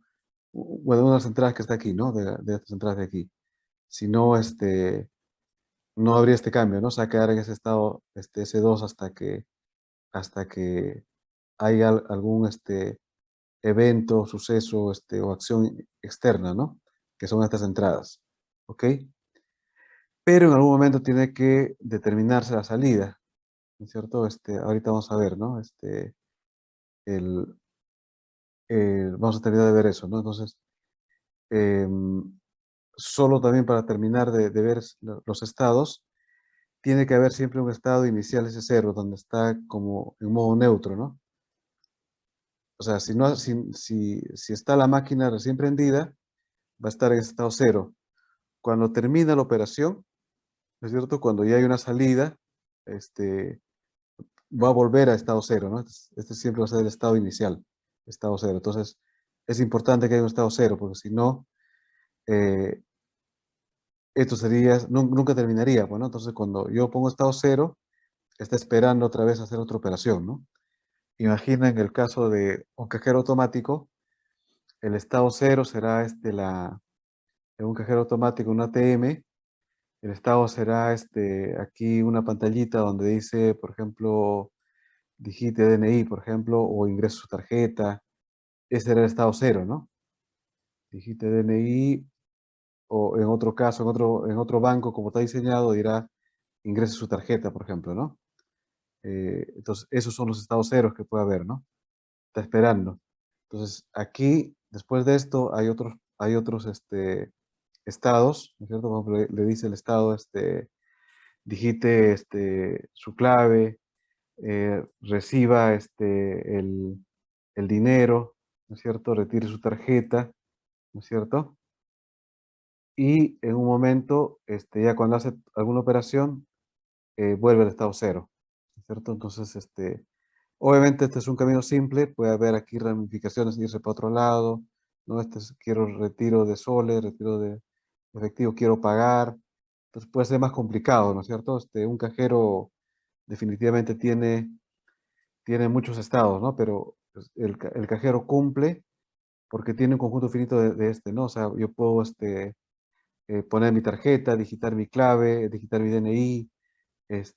bueno, una de las entradas que está aquí, ¿no? De estas entradas de aquí. Si no, no habría este cambio, ¿no? O sea, quedar en ese estado, S2 hasta que haya algún evento, suceso, o acción externa, ¿no? Que son estas entradas, ¿ok? Pero en algún momento tiene que determinarse la salida, ¿no es cierto? Ahorita vamos a ver, ¿no? El, vamos a terminar de ver eso, ¿no? Entonces, solo también para terminar de ver los estados, tiene que haber siempre un estado inicial S0, donde está como en modo neutro, ¿no? O sea, si está la máquina recién prendida, va a estar en estado cero. Cuando termina la operación, ¿no es cierto? Cuando ya hay una salida, va a volver a estado cero, ¿no? Siempre va a ser el estado inicial, estado cero. Entonces, es importante que haya un estado cero, porque si no, eh, esto sería, nunca terminaría, pues, ¿no? Entonces, cuando yo pongo estado cero, está esperando otra vez hacer otra operación, ¿no? Imagina en el caso de un cajero automático, el estado cero será en un cajero automático, un ATM, el estado será aquí una pantallita donde dice, por ejemplo, digite DNI, por ejemplo, o ingrese su tarjeta. Ese era el estado cero, ¿no? Digite DNI, o en otro caso, en otro banco, como está diseñado, dirá ingrese su tarjeta, por ejemplo, ¿no? Entonces, esos son los estados ceros que puede haber, ¿no? Está esperando. Entonces, aquí, después de esto, hay otros estados, ¿no es cierto? Por ejemplo, le dice el estado, digite su clave, reciba el dinero, ¿no es cierto? Retire su tarjeta, ¿no es cierto? Y en un momento, ya cuando hace alguna operación, vuelve al estado cero, ¿no es cierto? Entonces, obviamente este es un camino simple, puede haber aquí ramificaciones, irse para otro lado, ¿no? Quiero retiro de soles, retiro de efectivo, quiero pagar, entonces puede ser más complicado, ¿no es cierto? Un cajero definitivamente tiene muchos estados, ¿no? Pero pues, el cajero cumple porque tiene un conjunto finito ¿no? O sea, yo puedo poner mi tarjeta, digitar mi clave, digitar mi DNI,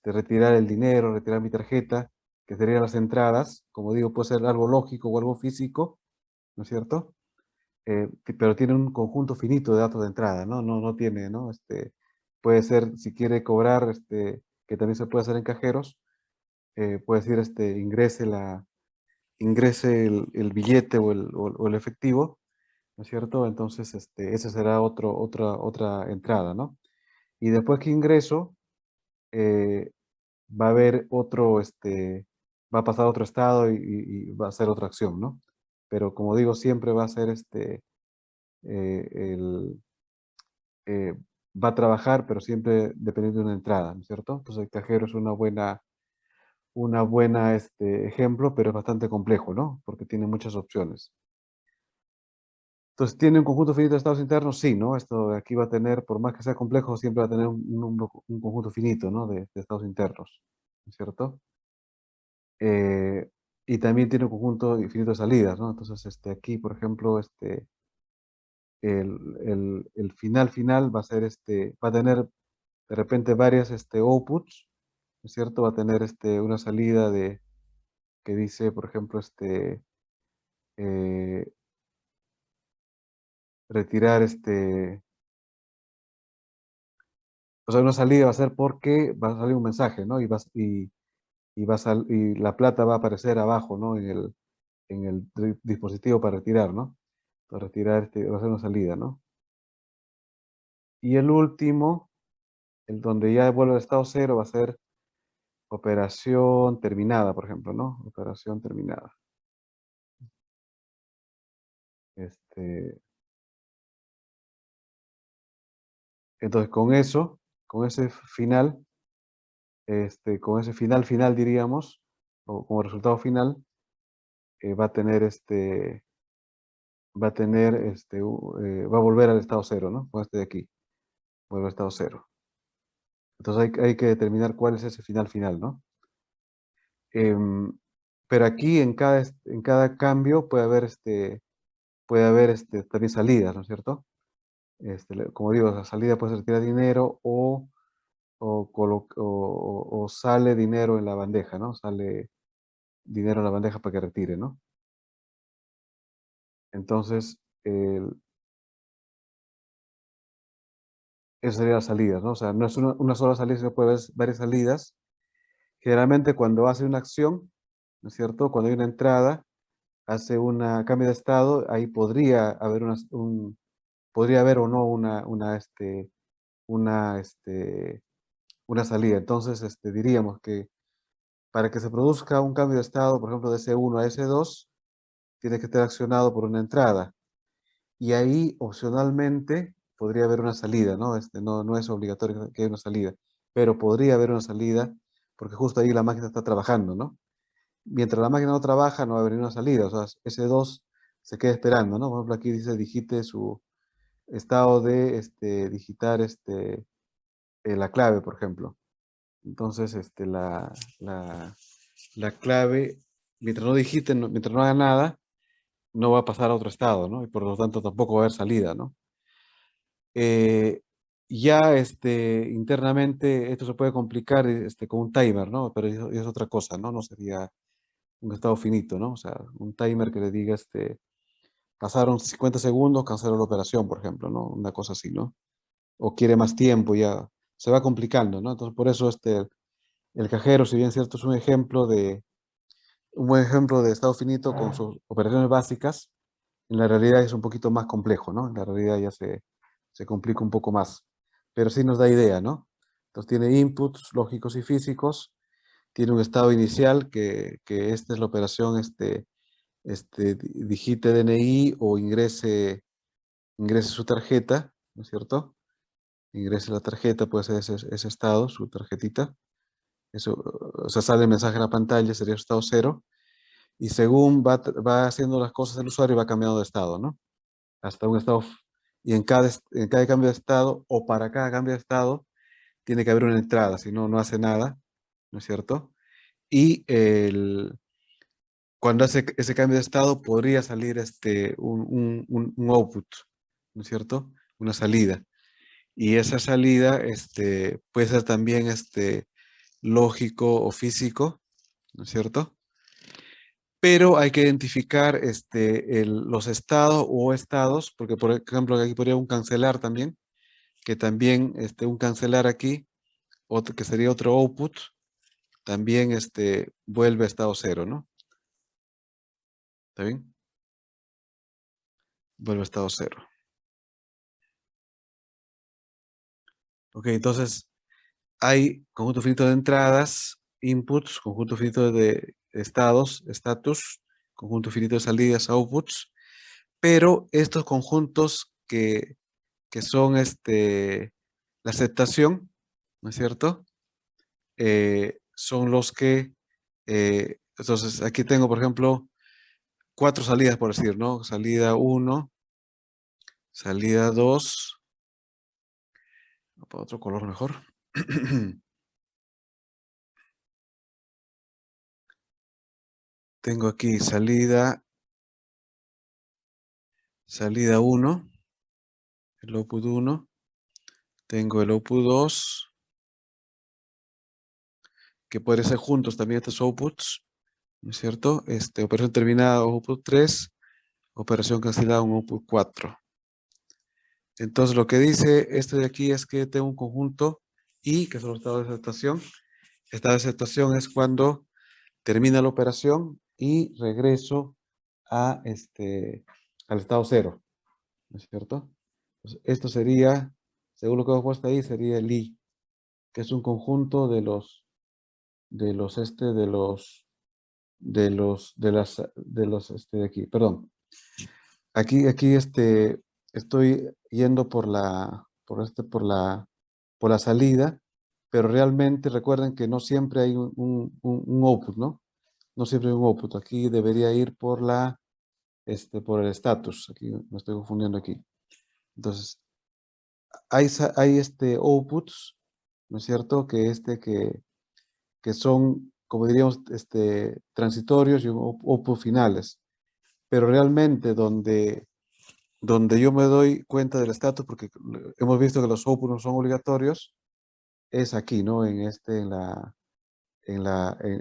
retirar el dinero, retirar mi tarjeta, que serían las entradas. Como digo, puede ser algo lógico o algo físico, ¿no es cierto? Pero tiene un conjunto finito de datos de entrada, ¿no? No tiene, ¿no? Puede ser, si quiere cobrar, que también se puede hacer en cajeros, puede decir, ingrese el billete o el efectivo, ¿no es cierto? Entonces, esa será otra entrada, ¿no? Y después que ingreso, eh, va a haber va a pasar a otro estado y va a hacer otra acción, ¿no? Pero como digo, siempre va a ser eh, el, eh, va a trabajar, pero siempre dependiendo de una entrada, ¿no es cierto? Entonces el cajero es una buena ejemplo, pero es bastante complejo, ¿no? Porque tiene muchas opciones. Entonces, ¿tiene un conjunto finito de estados internos? Sí, ¿no? Esto de aquí va a tener, por más que sea complejo, siempre va a tener un conjunto finito, ¿no? De estados internos, ¿no es cierto? Y también tiene un conjunto infinito de salidas, ¿no? Entonces, aquí, por ejemplo, el final va a ser va a tener de repente varias outputs, ¿no es cierto? Va a tener una salida que dice, por ejemplo, eh, retirar o sea, una salida va a ser porque va a salir un mensaje, ¿no? Y la plata va a aparecer abajo, ¿no? En el dispositivo para retirar, ¿no? Para retirar, va a ser una salida, ¿no? Y el último, el donde ya vuelve al estado cero, va a ser operación terminada, por ejemplo, ¿no? Operación terminada. Entonces, con ese final, con ese final diríamos, o como resultado final, va a volver al estado cero, ¿no? Con este de aquí, vuelve al estado cero. Entonces hay que determinar cuál es ese final, ¿no? Em, pero aquí en cada cambio puede haber también salidas, ¿no es cierto? Como digo, la salida puede ser retirar dinero o sale dinero en la bandeja, ¿no? Sale dinero en la bandeja para que retire, ¿no? Entonces, esas serían las salidas, ¿no? O sea, no es una sola salida, sino puede haber varias salidas generalmente cuando hace una acción, ¿no es cierto? Cuando hay una entrada, hace una cambio de estado, ahí podría haber podría haber o no una salida. Entonces, diríamos que para que se produzca un cambio de estado, por ejemplo, de S1 a S2, tiene que estar accionado por una entrada. Y ahí, opcionalmente, podría haber una salida, ¿no? No es obligatorio que haya una salida, pero podría haber una salida, porque justo ahí la máquina está trabajando, ¿no? Mientras la máquina no trabaja, no va a haber una salida, o sea, S2 se queda esperando, ¿no? Por ejemplo, aquí dice digite su estado de digitar la clave, por ejemplo. Entonces, la clave, mientras no digite, mientras no haga nada, no va a pasar a otro estado, ¿no? Y por lo tanto tampoco va a haber salida, ¿no? Ya internamente esto se puede complicar con un timer, ¿no? Pero es otra cosa, ¿no? No sería un estado finito, ¿no? O sea, un timer que le diga, pasaron 50 segundos, canceló la operación, por ejemplo, ¿no? Una cosa así, ¿no? O quiere más tiempo, ya se va complicando, ¿no? Entonces, por eso el cajero, si bien cierto, es un buen ejemplo de estado finito con sus operaciones básicas, en la realidad es un poquito más complejo, ¿no? En la realidad ya se complica un poco más, pero sí nos da idea, ¿no? Entonces tiene inputs lógicos y físicos, tiene un estado inicial que esta es la operación, digite DNI o ingrese su tarjeta, ¿no es cierto? Ingrese la tarjeta, puede ser ese estado, su tarjetita. Eso, o sea, sale el mensaje en la pantalla, sería su estado 0. Y según va haciendo las cosas el usuario, va cambiando de estado, ¿no? Hasta un estado. Y en cada cambio de estado, o para cada cambio de estado, tiene que haber una entrada, si no, no hace nada, ¿no es cierto? Y cuando hace ese cambio de estado, podría salir un output, ¿no es cierto? Una salida. Y esa salida puede ser también lógico o físico, ¿no es cierto? Pero hay que identificar los estados o estados, porque por ejemplo aquí podría un cancelar también, que también un cancelar aquí, otro, que sería otro output, también vuelve a estado 0, ¿no? ¿Está bien? Vuelve a estado 0. Ok, entonces hay conjunto finito de entradas, inputs, conjunto finito de estados, status, conjunto finito de salidas, outputs, pero estos conjuntos que son la aceptación, ¿no es cierto? Son los que, entonces aquí tengo, por ejemplo, 4 salidas, por decir, ¿no? Salida 1, salida 2, para otro color mejor. Tengo aquí salida 1, el output 1, tengo el output 2, que puede ser juntos también estos outputs, ¿no es cierto? Operación terminada, output 3, operación cancelada, un output 4. Entonces lo que dice esto de aquí es que tengo un conjunto I, que son los estados de aceptación. Estado de aceptación es cuando termina la operación y regreso al estado 0, ¿no es cierto? Entonces, esto sería, según lo que hemos puesto ahí, sería el I, que es un conjunto de aquí, perdón. Aquí, estoy yendo por la salida, pero realmente recuerden que no siempre hay un output, ¿no? No siempre hay un output. Aquí debería ir por el status. Aquí me estoy confundiendo aquí. Entonces, hay outputs, ¿no es cierto? Que son, como diríamos, transitorios y output finales. Pero realmente donde yo me doy cuenta del estatus, porque hemos visto que los outputs no son obligatorios, es aquí, ¿no? En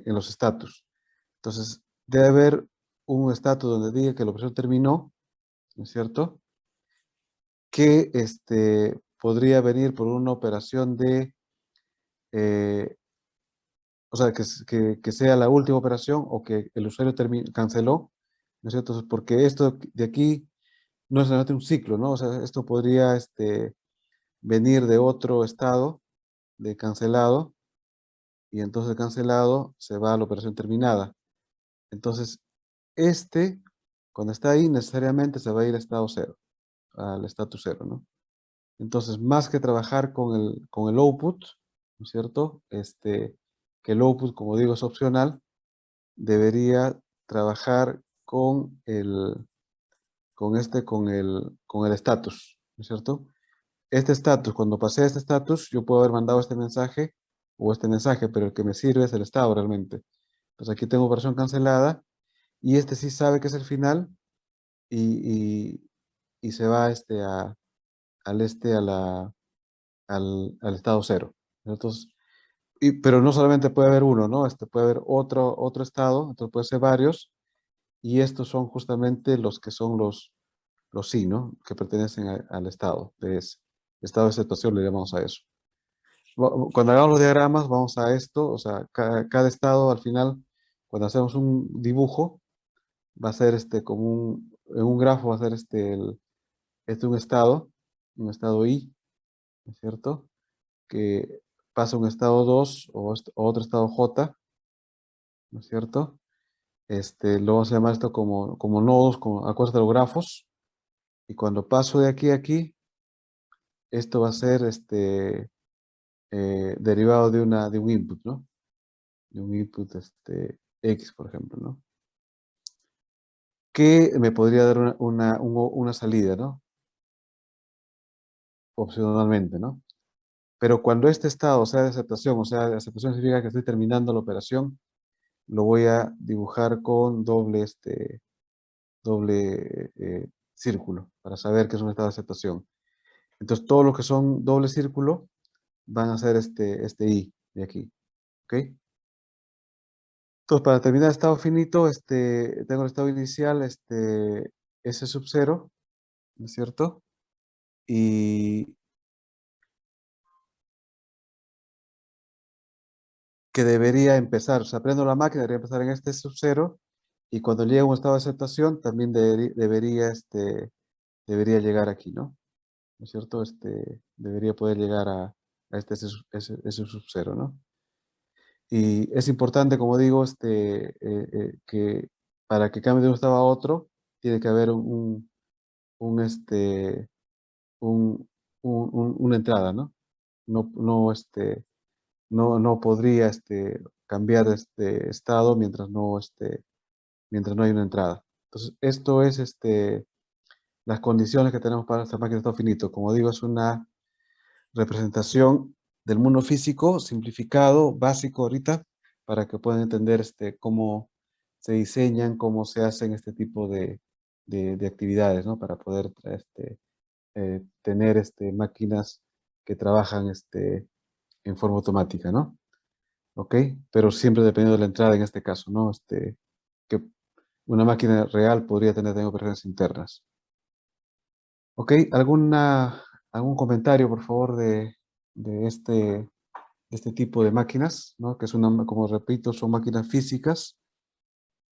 los estatus. Entonces, debe haber un estatus donde diga que la operación terminó, ¿no es cierto? Que podría venir por una operación de, o sea, que sea la última operación o que el usuario canceló, ¿no es cierto? Entonces, porque esto de aquí no es solamente un ciclo, ¿no? O sea, esto podría venir de otro estado, de cancelado, y entonces el cancelado se va a la operación terminada. Entonces, cuando está ahí, necesariamente se va a ir a estado cero, al status cero, ¿no? Entonces, más que trabajar con el output, ¿no es cierto? Que el output, como digo, es opcional, debería trabajar con el status, ¿no es cierto? Este status, cuando pasé a este status, yo puedo haber mandado este mensaje o este mensaje, pero el que me sirve es el estado realmente. Pues aquí tengo operación cancelada y este sí sabe que es el final y se va al estado cero. Entonces, pero no solamente puede haber uno, ¿no? Puede haber otro estado, entonces puede ser varios, y estos son justamente los que son los sí, ¿no? Que pertenecen al estado de ese. Estado de situación le llamamos a eso. Cuando hagamos los diagramas, vamos a esto, o sea, cada estado al final, cuando hacemos un dibujo, va a ser como en un grafo va a ser un estado I, ¿no es cierto? Que pasa a un estado 2 o otro estado J, ¿no es cierto? Lo vamos a llamar esto como nodos, acuérdense de los grafos, y cuando paso de aquí a aquí, esto va a ser derivado de un input, ¿no? De un input X, por ejemplo, ¿no? Que me podría dar una salida, ¿no? Opcionalmente, ¿no? Pero cuando este estado sea de aceptación, o sea, de aceptación significa que estoy terminando la operación, lo voy a dibujar con doble círculo para saber que es un estado de aceptación. Entonces, todos los que son doble círculo van a ser este I de aquí. ¿Ok? Entonces, para terminar el estado finito, tengo el estado inicial, S sub 0, ¿no es cierto? Y que debería empezar, o sea, prendo la máquina, debería empezar en este sub 0 y cuando llegue a un estado de aceptación también debería llegar aquí, ¿no? ¿No es cierto? Debería poder llegar a ese sub 0, ¿no? Y es importante, como digo, que para que cambie de un estado a otro, tiene que haber un, este, una entrada, ¿no? No, no, no podría cambiar de estado mientras no hay una entrada. Entonces, esto es las condiciones que tenemos para esta máquina de estado finito. Como digo, es una representación del mundo físico simplificado, básico ahorita, para que puedan entender cómo se diseñan, cómo se hacen este tipo de actividades, ¿no? Para poder tener máquinas que trabajan en forma automática, ¿no? ¿Ok? Pero siempre dependiendo de la entrada en este caso, ¿no? Que una máquina real podría tener también operaciones internas. ¿Ok? ¿Algún comentario, por favor, de este tipo de máquinas, ¿no? Que como repito, son máquinas físicas.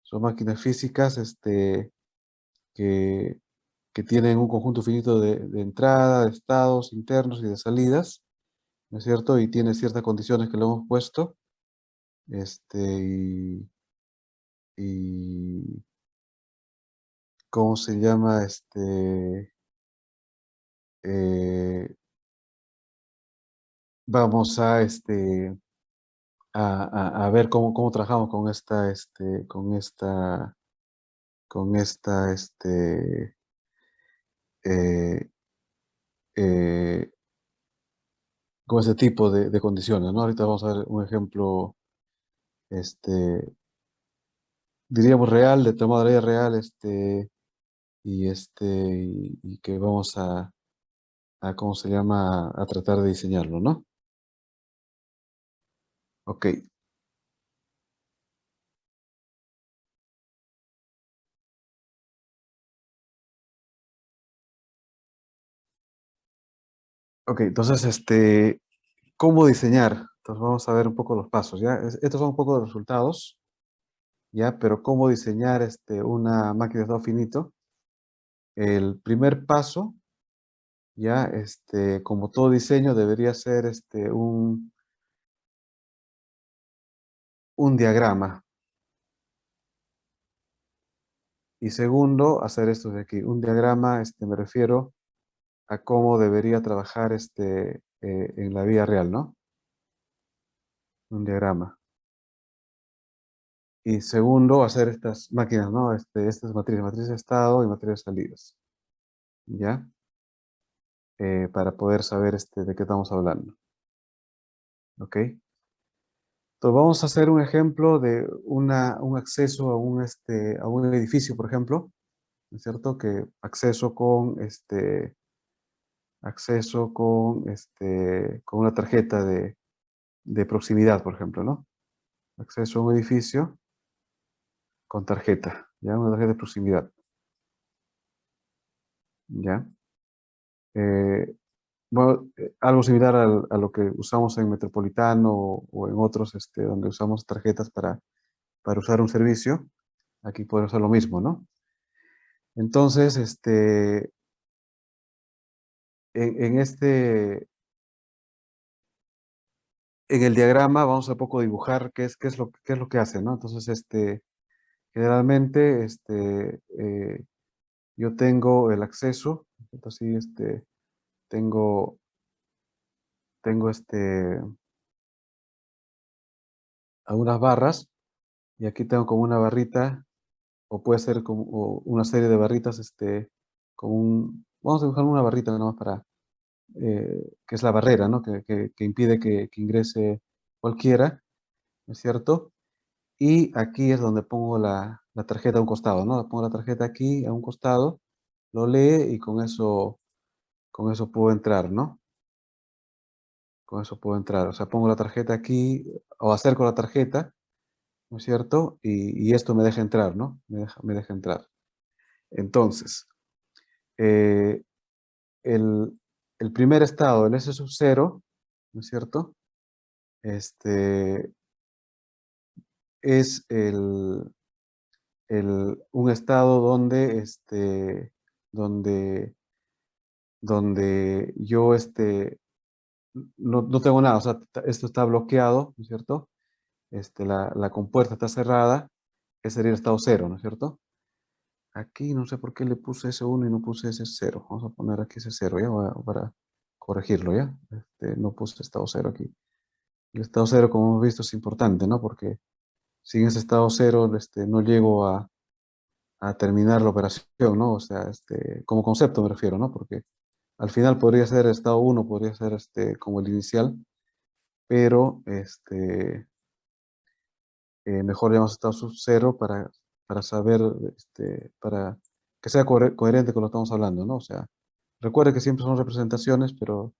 Son máquinas físicas que, que tienen un conjunto finito de entrada, de estados internos y de salidas, ¿no es cierto? Y tiene ciertas condiciones que le hemos puesto. Y ¿cómo se llama? Eh, vamos a ver cómo trabajamos con eh, eh, con este tipo de condiciones, ¿no? Ahorita vamos a ver un ejemplo, diríamos real, de tomada de la vida real, y que vamos ¿cómo se llama? A tratar de diseñarlo, ¿no? Ok. Ok, entonces, ¿cómo diseñar? Entonces vamos a ver un poco los pasos, ¿ya? Estos son un poco de resultados, ¿ya? Pero cómo diseñar una máquina de estado finito. El primer paso, ¿ya? Como todo diseño, debería ser un diagrama. Y segundo, hacer esto de aquí. Un diagrama, me refiero a cómo debería trabajar en la vida real, ¿no? Un diagrama. Y segundo, hacer estas máquinas, ¿no? Estas matrices de estado y matrices de salidas. ¿Ya? Para poder saber de qué estamos hablando. ¿Ok? Entonces vamos a hacer un ejemplo de un acceso a un edificio, por ejemplo. ¿No es cierto? Que con una tarjeta de proximidad, por ejemplo, ¿no? Acceso a un edificio con tarjeta, ¿ya? Una tarjeta de proximidad, ¿ya? Eh, bueno, algo similar a lo que usamos en Metropolitano o en otros, donde usamos tarjetas para usar un servicio. Aquí puede ser lo mismo, ¿no? Entonces, en en el diagrama vamos a poco dibujar qué es lo que hace, ¿no? Entonces, generalmente, yo tengo el acceso, entonces, sí, tengo, tengo algunas barras, y aquí tengo como una barrita, o puede ser como una serie de barritas, vamos a dibujar una barrita nada más que es la barrera, ¿no? Que impide que ingrese cualquiera, ¿no es cierto? Y aquí es donde pongo la tarjeta a un costado, ¿no? Pongo la tarjeta aquí a un costado, lo lee y con eso puedo entrar, ¿no? Con eso puedo entrar. O sea, pongo la tarjeta aquí o acerco la tarjeta, ¿no es cierto? Y esto me deja entrar, ¿no? Me deja entrar. Entonces, eh, el, el primer estado, el S sub 0, ¿no es cierto? Este es un estado donde, donde yo no tengo nada, o sea, esto está bloqueado, ¿no es cierto? La compuerta está cerrada, ese sería el estado 0, ¿no es cierto? Aquí no sé por qué le puse ese 1 y no puse ese 0. Vamos a poner aquí ese 0, ¿ya? Para corregirlo, ¿ya? No puse estado 0 aquí. El estado 0, como hemos visto, es importante, ¿no? Porque sin ese estado 0, no llego a terminar la operación, ¿no? O sea, como concepto me refiero, ¿no? Porque al final podría ser estado 1, podría ser como el inicial, pero mejor llamamos estado sub 0 para saber, para que sea coherente con lo que estamos hablando, ¿no? O sea, recuerde que siempre son representaciones, pero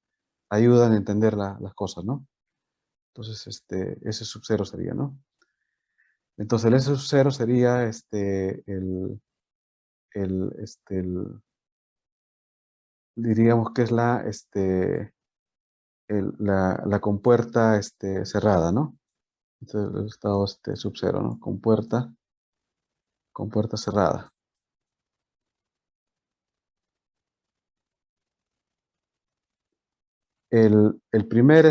ayudan a entender las cosas, ¿no? Entonces, ese sub 0 sería, ¿no? Entonces, el S sub 0 sería diríamos que es la compuerta cerrada, ¿no? Entonces, el estado sub 0, ¿no? Compuerta cerrada. El primer,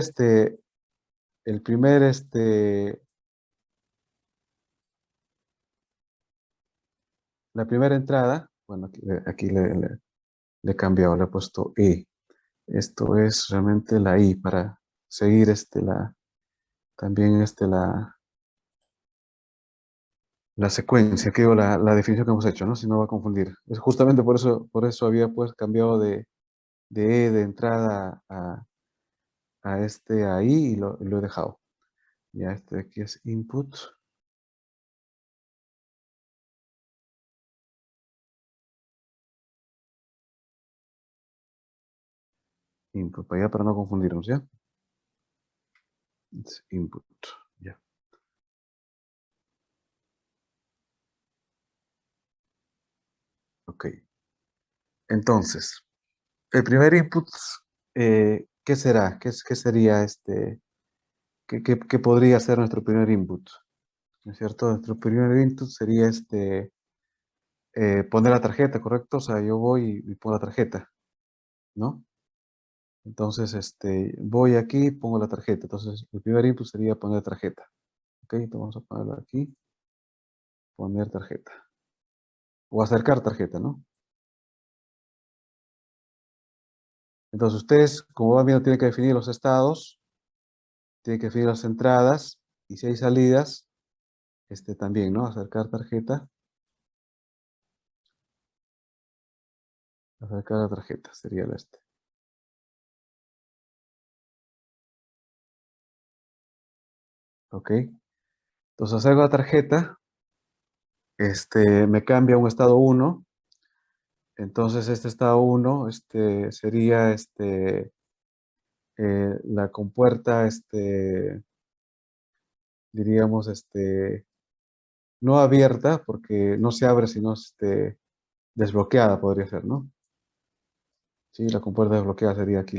el primer, la primera entrada, bueno, aquí le he cambiado, le he puesto E. Esto es realmente la I para seguir también la secuencia, que digo, la definición que hemos hecho, ¿no? Si no va a confundir. Es justamente por eso había pues cambiado de E de entrada a ahí y lo he dejado. Ya, de aquí es input. Input, para allá para no confundirnos, ¿ya? It's input, ya. Ok. Entonces, el primer input, ¿qué será? ¿Qué sería ¿Qué podría ser nuestro primer input? ¿No es cierto? Nuestro primer input sería poner la tarjeta, ¿correcto? O sea, yo voy y pongo la tarjeta, ¿no? Entonces, voy aquí y pongo la tarjeta. Entonces, el primer input sería poner tarjeta. Ok, entonces vamos a ponerlo aquí. Poner tarjeta. O acercar tarjeta, ¿no? Entonces, ustedes, como van viendo, tienen que definir los estados, tienen que definir las entradas, y si hay salidas, también, ¿no? Acercar tarjeta. Acercar la tarjeta sería el Ok. Entonces, acerco la tarjeta. Me cambia a un estado 1. Entonces, este estado 1, sería, la compuerta, diríamos, no abierta, porque no se abre, sino, desbloqueada podría ser, ¿no? Sí, la compuerta desbloqueada sería aquí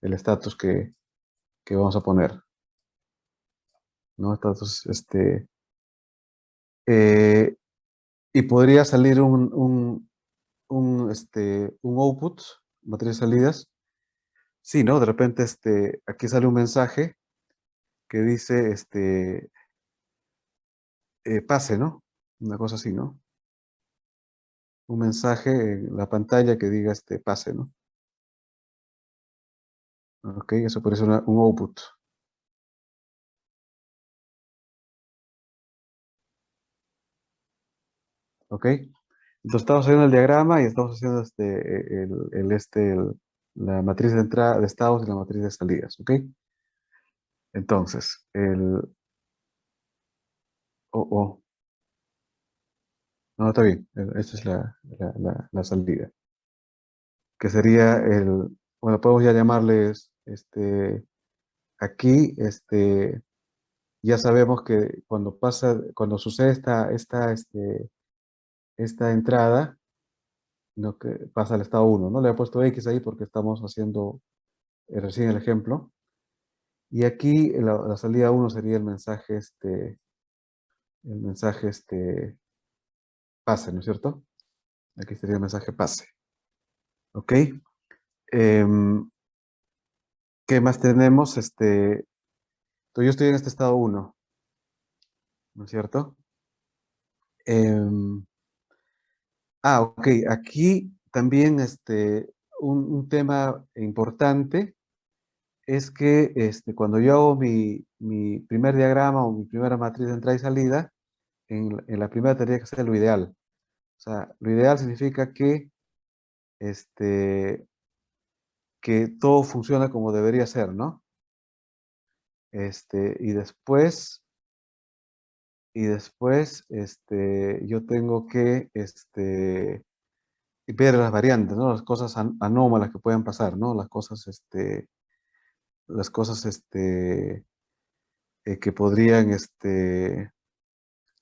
el estatus que vamos a poner, ¿no? Estatus, y podría salir un output, matriz de salidas. Sí, ¿no? De repente, aquí sale un mensaje que dice, pase, ¿no? Una cosa así, ¿no? Un mensaje en la pantalla que diga, pase, ¿no? Ok, eso puede ser un output. Ok, entonces estamos haciendo el diagrama y estamos haciendo la matriz de entrada de estados y la matriz de salidas, ¿ok? Entonces, oh, no, está bien, esta es la salida, que sería bueno, podemos ya llamarles, aquí, ya sabemos que cuando sucede esta entrada, lo que pasa al estado 1, ¿no? Le he puesto X ahí porque estamos haciendo recién el ejemplo. Y aquí la salida 1 sería el mensaje pase, ¿no es cierto? Aquí sería el mensaje pase. ¿Ok? Em, ¿Qué más tenemos? Entonces yo estoy en este estado 1, ¿no es cierto? Em, ok, aquí también un tema importante es que cuando yo hago mi primer diagrama o mi primera matriz de entrada y salida, en la primera tendría que ser lo ideal. O sea, lo ideal significa que todo funciona como debería ser, ¿no? Y después, yo tengo que ver las variantes, ¿no? Las cosas anómalas que puedan pasar, ¿no? Las cosas, que podrían,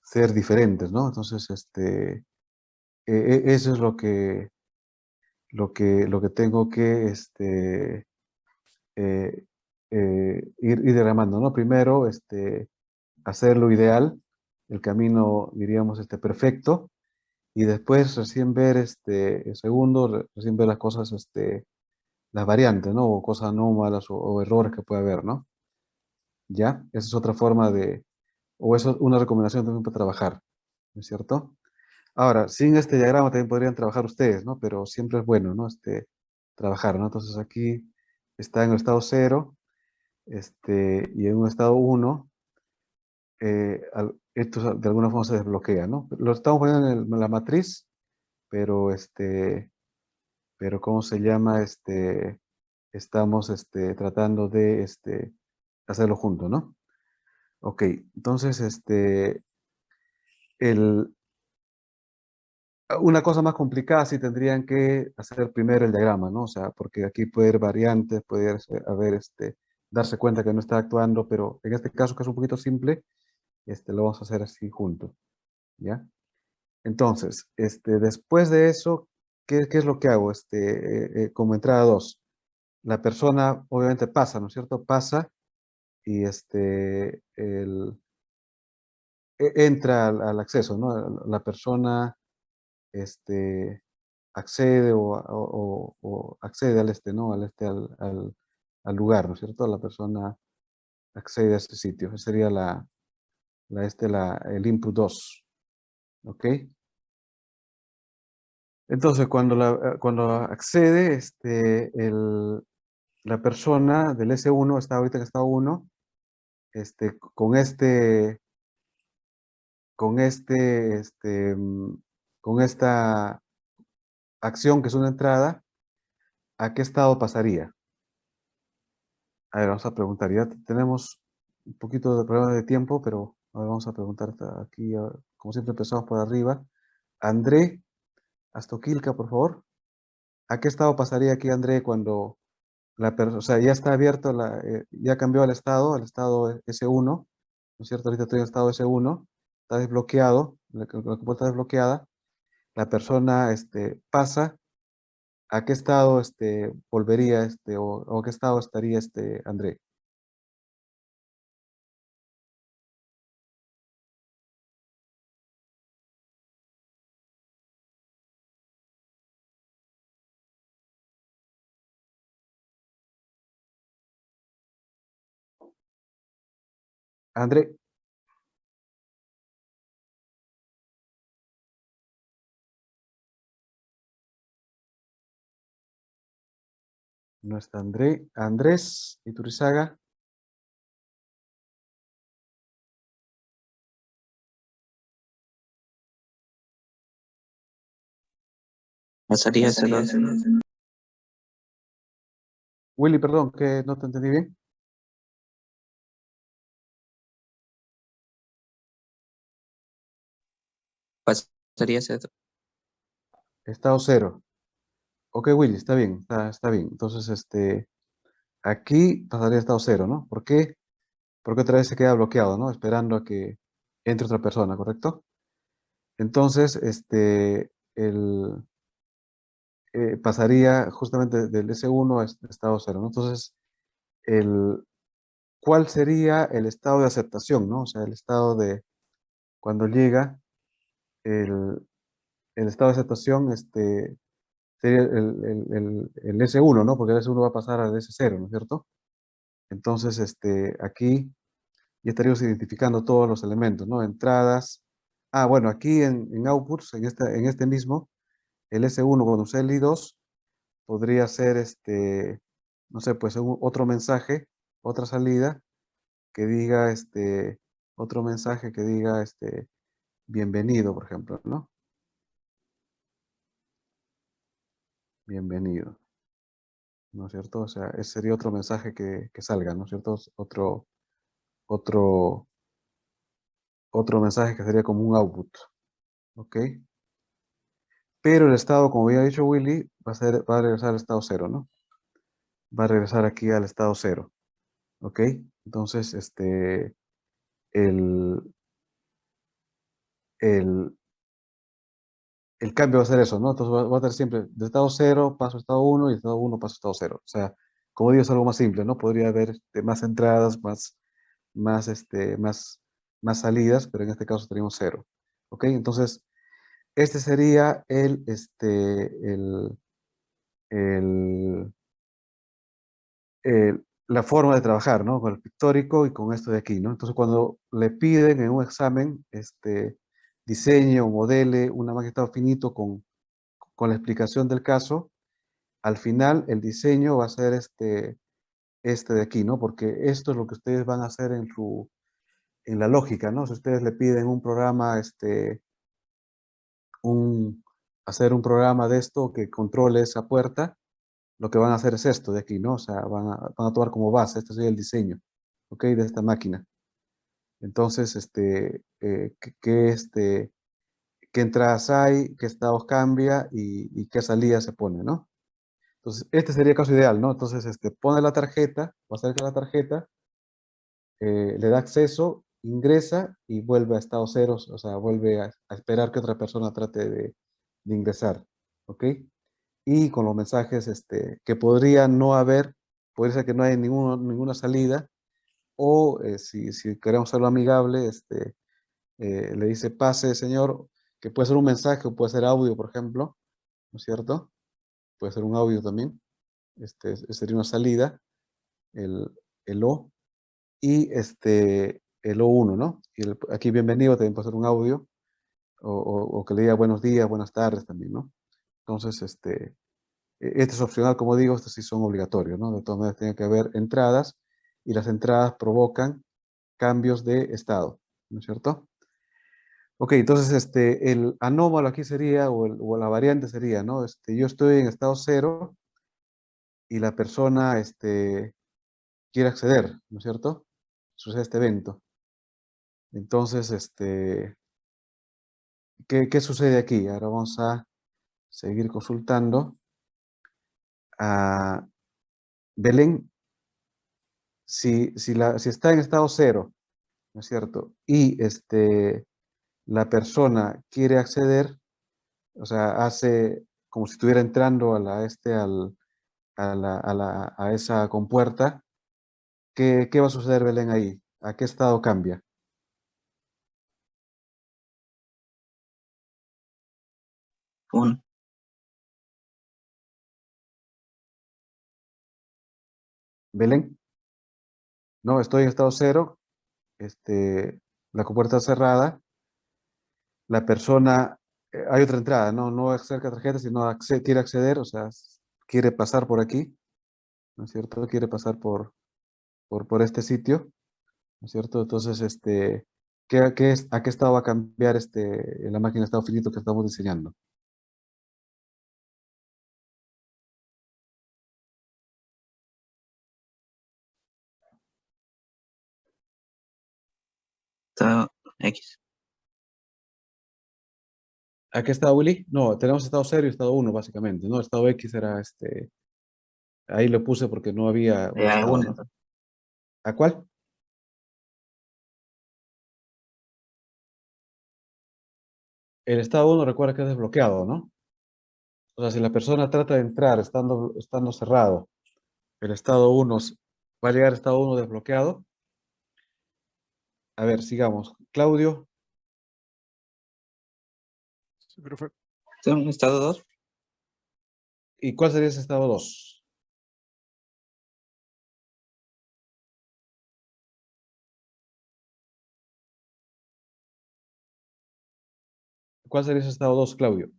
ser diferentes, ¿no? Entonces, eso es lo que tengo que, ir diagramando, ¿no? Primero, hacer lo ideal, el camino, diríamos, perfecto, y después recién ver, el segundo, recién ver las cosas, las variantes, ¿no? O cosas anómalas o errores que puede haber, ¿no? ¿Ya? Esa es otra forma o eso es una recomendación también para trabajar, ¿no es cierto? Ahora, sin este diagrama también podrían trabajar ustedes, ¿no? Pero siempre es bueno, ¿no? Trabajar, ¿no? Entonces aquí está en el estado 0, y en un estado 1, esto de alguna forma se desbloquea, ¿no? Lo estamos poniendo en la matriz, pero ¿cómo se llama? Estamos, tratando de, hacerlo juntos, ¿no? Ok, entonces, el, una cosa más complicada sí tendrían que hacer primero el diagrama, ¿no? O sea, porque aquí puede haber variantes, haber, darse cuenta que no está actuando, pero en este caso que es un poquito simple, lo vamos a hacer así juntos, ¿ya? Entonces, después de eso, ¿qué es lo que hago? Como entrada 2, la persona obviamente pasa, ¿no es cierto? Pasa y entra al acceso, ¿no? La persona accede o accede ¿no? Al lugar, ¿no es cierto? La persona accede a este sitio. Esa sería el input 2. ¿Ok? Entonces, cuando accede, la persona del S1 está ahorita en estado 1, con con esta acción que es una entrada, ¿a qué estado pasaría? A ver, vamos a preguntar. Ya tenemos un poquito de problema de tiempo, pero a ver, vamos a preguntar aquí, como siempre empezamos por arriba. André Astoquilca, por favor. ¿A qué estado pasaría aquí, André, cuando o sea, ya está abierto, ya cambió al estado S1, ¿no es cierto? Ahorita estoy en estado S1, está desbloqueado, la compuerta está desbloqueada, la persona pasa, ¿a qué estado volvería o a qué estado estaría André? André, no está André. Andrés Iturizaga, Pasaría C2. Willy, perdón, que no te entendí bien. Pasaría C2. Estado 0. Ok, Willy, está bien, está bien. Entonces, aquí pasaría a estado 0, ¿no? ¿Por qué? Porque otra vez se queda bloqueado, ¿no? Esperando a que entre otra persona, ¿correcto? Entonces, pasaría justamente del S1 a estado 0, ¿no? Entonces, ¿cuál sería el estado de aceptación, ¿no? O sea, el estado de cuando llega el, el estado de aceptación, sería el S1, ¿no? Porque el S1 va a pasar al S0, ¿no es cierto? Entonces, aquí ya estaríamos identificando todos los elementos, ¿no? Entradas. Ah, bueno, aquí en outputs, en este mismo, el S1 cuando usé el I2, podría ser, no sé, pues otro mensaje, otra salida, que diga, otro mensaje que diga, bienvenido, por ejemplo, ¿no? Bienvenido, ¿no es cierto? O sea, ese sería otro mensaje que salga, ¿no es cierto? Otro, otro mensaje que sería como un output, ¿ok? Pero el estado, como había dicho Willy, va a regresar al estado 0, ¿no? Va a regresar aquí al estado 0, ¿ok? Entonces, el, el, el cambio va a ser eso, ¿no? Entonces va a estar siempre de estado 0, paso a estado 1 y de estado 1 paso a estado 0. O sea, como digo, es algo más simple, ¿no? Podría haber más entradas, más, más salidas, pero en este caso tenemos 0. ¿Ok? Entonces, este sería el, la forma de trabajar, ¿no? Con el pictórico y con esto de aquí, ¿no? Entonces, cuando le piden en un examen, diseñe o modele una máquina de estado finito con la explicación del caso, al final el diseño va a ser este de aquí, ¿no? Porque esto es lo que ustedes van a hacer en la lógica, ¿no? Si ustedes le piden un programa, hacer un programa de esto que controle esa puerta, lo que van a hacer es esto de aquí, ¿no? O sea, van a tomar como base, este sería el diseño, ¿ok? De esta máquina. Entonces, qué entradas hay, qué estados cambia y qué salida se pone, ¿no? Entonces, este sería el caso ideal, ¿no? Entonces, pone la tarjeta, o acerca la tarjeta, le da acceso, ingresa y vuelve a estado cero, o sea, vuelve a esperar que otra persona trate de ingresar, ¿ok? Y con los mensajes que podría no haber, podría ser que no haya ninguna salida, o si queremos hacerlo amigable, le dice pase, señor, que puede ser un mensaje o puede ser audio, por ejemplo, ¿no es cierto? Puede ser un audio también. Sería una salida, el, el O, y el O1, ¿no? Y aquí bienvenido también puede ser un audio, o que le diga buenos días, buenas tardes también, ¿no? Entonces, este es opcional, como digo, estos sí son obligatorios, ¿no? De todas maneras, tiene que haber entradas, y las entradas provocan cambios de estado, ¿no es cierto? Ok, entonces el anómalo aquí sería, o la variante sería, ¿no? Yo estoy en estado cero y la persona quiere acceder, ¿no es cierto? Sucede este evento. Entonces, ¿qué sucede aquí? Ahora vamos a seguir consultando. A Belén, si está en estado cero, ¿no es cierto? Y la persona quiere acceder, o sea, hace como si estuviera entrando a esa compuerta. ¿Qué va a suceder, Belén, ahí? ¿A qué estado cambia? Uno. Belén, no, estoy en estado cero, la compuerta cerrada, la persona, hay otra entrada, no acerca tarjeta, sino quiere acceder, o sea, quiere pasar por aquí, ¿no es cierto? Quiere pasar por este sitio, ¿no es cierto? Entonces, ¿a qué estado va a cambiar la máquina de estado finito que estamos diseñando? Estado X. ¿A qué estado, Willy? No, tenemos estado 0 y estado 1, básicamente, ¿no? Estado X era ahí lo puse porque no había un Ya, estado, uno. ¿no? ¿A cuál? El estado 1 recuerda que es desbloqueado, ¿no? O sea, si la persona trata de entrar estando cerrado, el estado 1 va a llegar a estado 1 desbloqueado. A ver, sigamos. Claudio, Sí, profe. Estado 2. ¿y cuál sería ese estado 2? ¿Cuál sería ese estado 2, Claudio?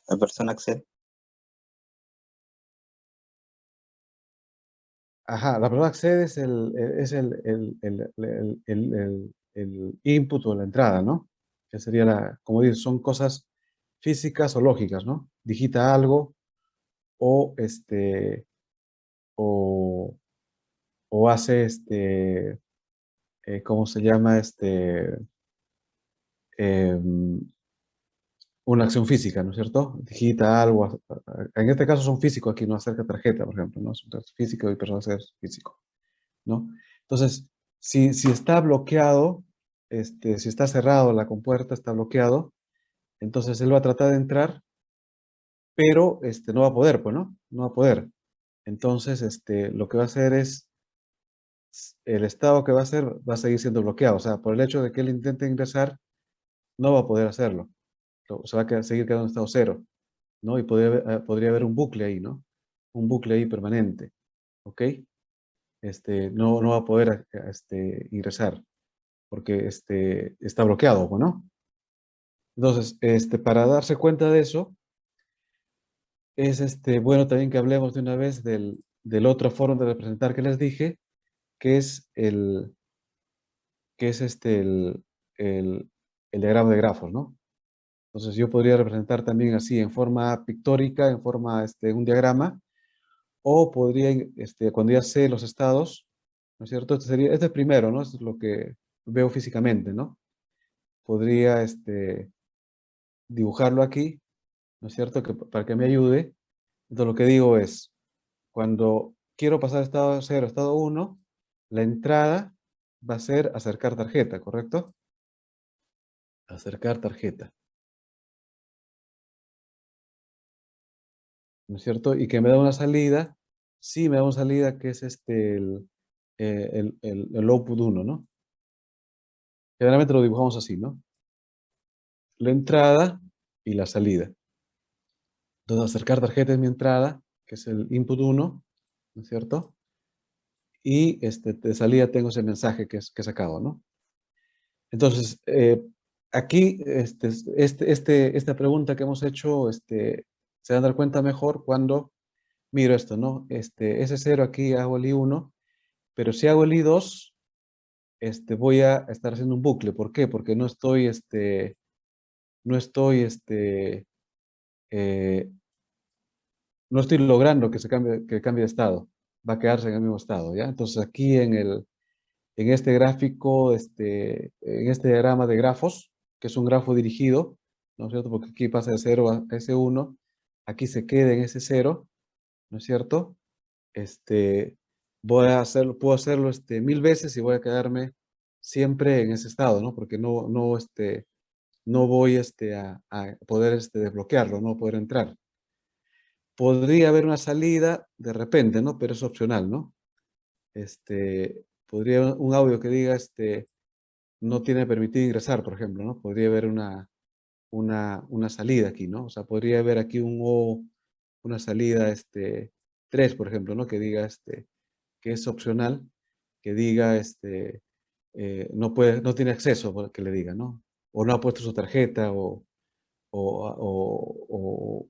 La persona accede. Ajá, la persona accede es el input o la entrada, ¿no? Que sería como dices, son cosas físicas o lógicas, ¿no? Digita algo o o, o hace ¿cómo se llama? Em, una acción física, ¿no es cierto? Digita algo. En este caso son físicos aquí, no acerca tarjeta, por ejemplo, ¿no? Es un caso físico y persona ser físico, ¿no? Entonces, si está bloqueado, si está cerrado la compuerta, está bloqueado, entonces él va a tratar de entrar, pero no va a poder, pues, ¿no? No va a poder. Entonces, lo que va a hacer es, el estado que va a hacer va a seguir siendo bloqueado. O sea, por el hecho de que él intente ingresar, no va a poder hacerlo. Se va a seguir quedando en estado cero, ¿no? Y podría haber un bucle ahí, ¿no? Un bucle ahí permanente, ¿ok? No va a poder ingresar porque está bloqueado, ¿no? Entonces, para darse cuenta de eso, es bueno también que hablemos de una vez del otro forma de representar que les dije, que es el diagrama de grafos, ¿no? Entonces yo podría representar también así en forma pictórica, en forma un diagrama, o podría, cuando ya sé los estados, ¿no es cierto? Este es primero, ¿no? Esto es lo que veo físicamente, ¿no? Podría dibujarlo aquí, ¿no es cierto? Para que me ayude. Entonces lo que digo es, cuando quiero pasar estado 0 a estado 1, la entrada va a ser acercar tarjeta, ¿correcto? Acercar tarjeta. ¿No es cierto? Y que me da una salida, sí me da una salida que es el output 1, ¿no? Generalmente lo dibujamos así, ¿no? La entrada y la salida. Entonces, acercar tarjeta es mi entrada, que es el input 1, ¿no es cierto? Y de salida tengo ese mensaje que he sacado, ¿no? Entonces, aquí, esta pregunta que hemos hecho, se van a dar cuenta mejor cuando miro esto, ¿no? Ese 0 aquí hago el I1, pero si hago el I2, voy a estar haciendo un bucle. ¿Por qué? Porque no estoy, eh, no estoy logrando que cambie de estado. Va a quedarse en el mismo estado, ¿ya? Entonces aquí en este gráfico, en este diagrama de grafos, que es un grafo dirigido, ¿no es cierto? Porque aquí pasa de 0 a ese 1, aquí se queda en ese 0, ¿no es cierto? Puedo hacerlo 1000 veces y voy a quedarme siempre en ese estado, ¿no? Porque no voy a poder desbloquearlo, no poder entrar. Podría haber una salida de repente, ¿no? Pero es opcional, ¿no? Podría haber un audio que diga, no tiene permitido ingresar, por ejemplo, ¿no? Podría haber una salida aquí, ¿no? O sea, podría haber aquí una salida, 3, por ejemplo, ¿no? Que diga, que es opcional, que diga, no tiene acceso, que le diga, ¿no? O no ha puesto su tarjeta, o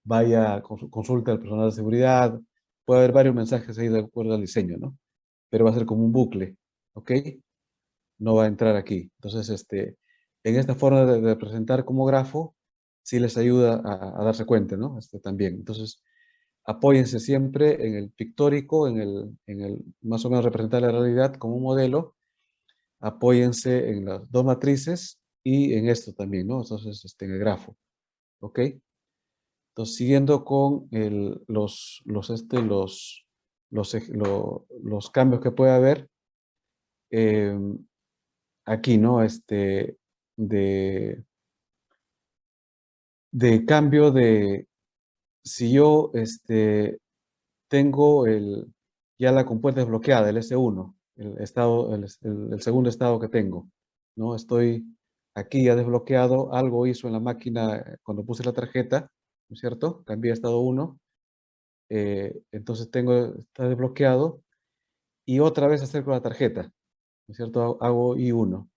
vaya, consulta al personal de seguridad. Puede haber varios mensajes ahí de acuerdo al diseño, ¿no? Pero va a ser como un bucle, ¿ok? No va a entrar aquí. Entonces, en esta forma de presentar como grafo, sí les ayuda a darse cuenta, ¿no? También. Entonces, apóyense siempre en el pictórico, en el más o menos representar la realidad como un modelo. Apóyense en las dos matrices y en esto también, ¿no? Entonces, en el grafo, ¿ok? Entonces, siguiendo con los cambios que puede haber, aquí, ¿no? De, de cambio de, si yo tengo ya la compuerta desbloqueada, el S1, el segundo estado que tengo, ¿no? Estoy aquí ya desbloqueado, algo hizo en la máquina cuando puse la tarjeta, ¿no es cierto? Cambié a estado 1, entonces está desbloqueado y otra vez acerco la tarjeta, ¿no es cierto? Hago I1,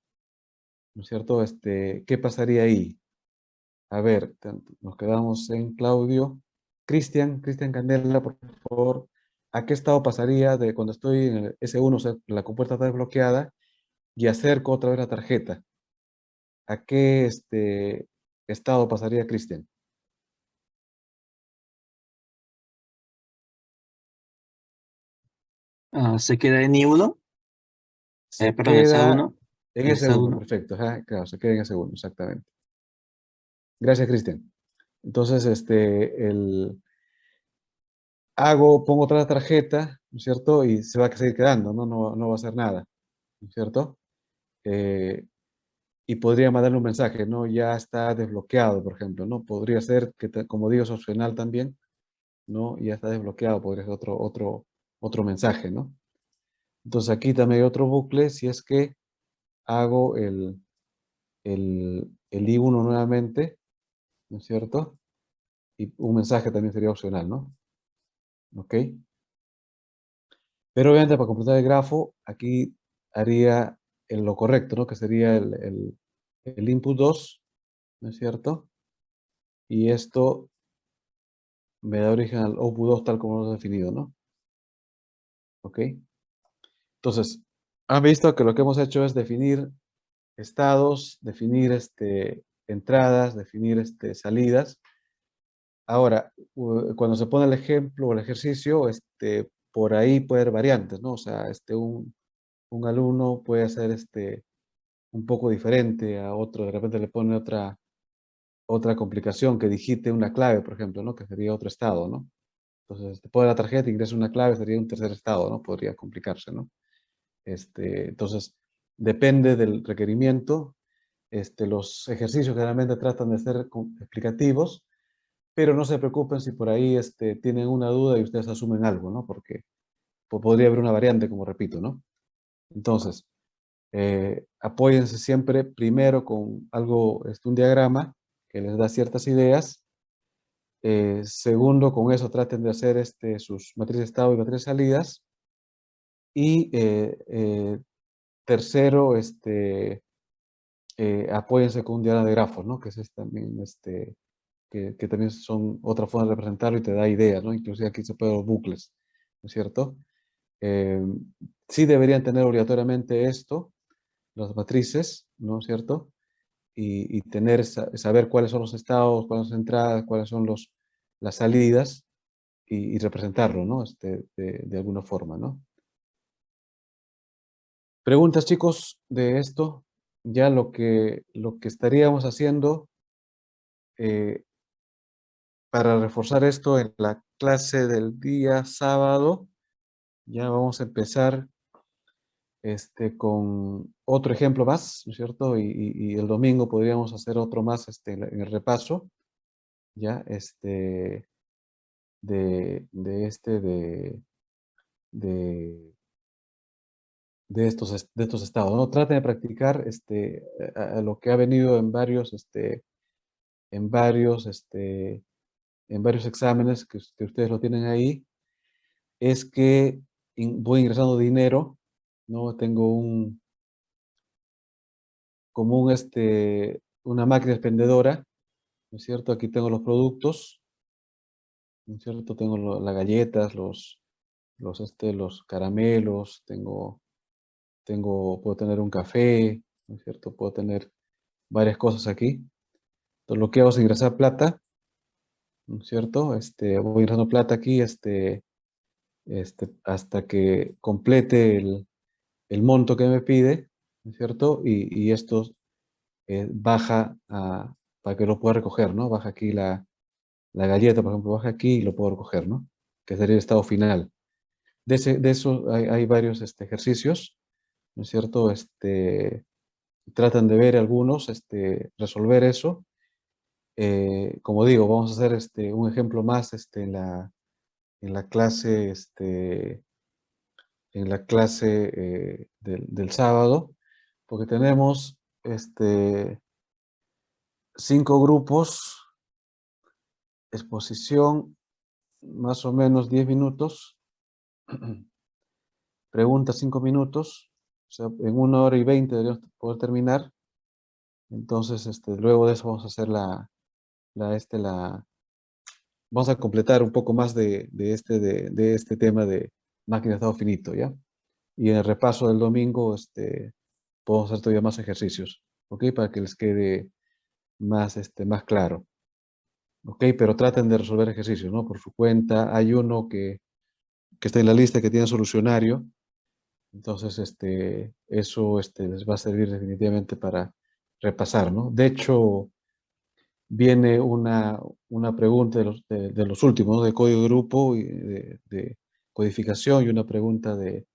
¿no es cierto? ¿Qué pasaría ahí? A ver, nos quedamos en Claudio. Cristian Candela, por favor, ¿a qué estado pasaría de cuando estoy en el S1, o sea, la compuerta está desbloqueada, y acerco otra vez la tarjeta? ¿A qué estado pasaría Cristian? Se queda en I1, Se perdón, el estado queda 1. en El estado S1, 1. perfecto. Ajá, claro, se queda en S1, exactamente. Gracias, Cristian. Entonces, pongo otra tarjeta, ¿no es cierto? Y se va a seguir quedando, ¿no? No va a hacer nada, ¿no es cierto? Y podría mandarle un mensaje, ¿no? Ya está desbloqueado, por ejemplo, ¿no? Podría ser que, como digo, es opcional también, ¿no? Ya está desbloqueado, podría ser otro mensaje, ¿no? Entonces aquí también hay otro bucle, si es que hago el I1 nuevamente, ¿no es cierto? Y un mensaje también sería opcional, ¿no? ¿Ok? Pero obviamente para completar el grafo, aquí haría lo correcto, ¿no? Que sería el input 2, ¿no es cierto? Y esto me da origen al output 2 tal como lo hemos definido, ¿no? ¿Ok? Entonces, han visto que lo que hemos hecho es definir estados, definir entradas, definir salidas. Ahora, cuando se pone el ejemplo o el ejercicio, por ahí puede haber variantes, ¿no? O sea, un alumno puede hacer un poco diferente a otro, de repente le pone otra complicación que digite una clave, por ejemplo, ¿no? Que sería otro estado, ¿no? Entonces, te pone la tarjeta, ingresa una clave, sería un tercer estado, ¿no? Podría complicarse, ¿no? Entonces, depende del requerimiento. Los ejercicios generalmente tratan de ser explicativos, pero no se preocupen si por ahí tienen una duda y ustedes asumen algo, ¿no? Porque podría haber una variante, como repito, ¿no? Entonces, apóyense siempre primero con algo, un diagrama que les da ciertas ideas. Segundo, con eso traten de hacer sus matrices de estado y matrices de salidas. Y tercero, apóyense con un diagrama de grafos, ¿no? Que es también, que también son otra forma de representarlo y te da ideas, ¿no? Inclusive aquí se pueden los bucles, ¿no es cierto? Sí deberían tener obligatoriamente esto, las matrices, ¿no es cierto? Y saber cuáles son los estados, cuáles son las entradas, cuáles son las salidas y representarlo, ¿no? De alguna forma, ¿no? Preguntas, chicos, de esto. Ya lo que estaríamos haciendo para reforzar esto en la clase del día sábado, ya vamos a empezar con otro ejemplo más, ¿no es cierto? Y el domingo podríamos hacer otro más en el repaso, ya, de, de estos estados, ¿no? Traten de practicar a lo que ha venido en varios, en varios exámenes que ustedes lo tienen ahí, es que voy ingresando dinero, ¿no? Tengo como una máquina expendedora, ¿no es cierto? Aquí tengo los productos, ¿no es cierto? Tengo las galletas, los caramelos, puedo tener un café, ¿no es cierto? Puedo tener varias cosas aquí. Entonces, lo que hago es ingresar plata, ¿no es cierto? Voy ingresando plata aquí, hasta que complete el monto que me pide, ¿no es cierto? Y esto baja para que lo pueda recoger, ¿no? Baja aquí la galleta, por ejemplo, baja aquí y lo puedo recoger, ¿no? Que sería el estado final. De eso hay varios ejercicios, ¿no es cierto? Tratan de ver algunos, resolver eso. Como digo, vamos a hacer un ejemplo más en la clase, del sábado, porque tenemos 5 grupos, exposición, más o menos 10 minutos, preguntas 5 minutos, o sea, en 1 hora y 20 deberíamos poder terminar. Entonces, luego de eso vamos a hacer vamos a completar un poco más de este tema de máquina de estado finito, ¿ya? Y en el repaso del domingo, podemos hacer todavía más ejercicios, ¿ok? Para que les quede más claro, ¿ok? Pero traten de resolver ejercicios, ¿no? Por su cuenta. Hay uno que está en la lista que tiene solucionario. Entonces, eso les va a servir definitivamente para repasar, ¿no? De hecho, viene una pregunta de los últimos, ¿no? De código de grupo y de codificación y una pregunta de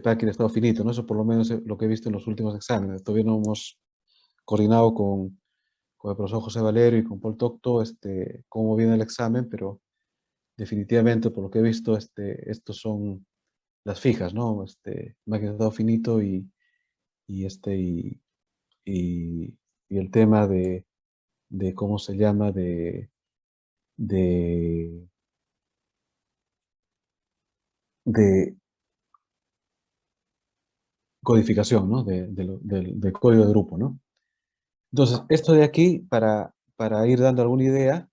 máquina de estado finito, ¿no? Eso por lo menos es lo que he visto en los últimos exámenes. Todavía no hemos coordinado con el profesor José Valerio y con Paul Tocto, cómo viene el examen, pero definitivamente por lo que he visto, estos son las fijas, ¿no? Máquina de estado finito y, y el tema de ¿cómo se llama? De, de codificación, ¿no? Del código de grupo, ¿no? Entonces, esto de aquí, para ir dando alguna idea,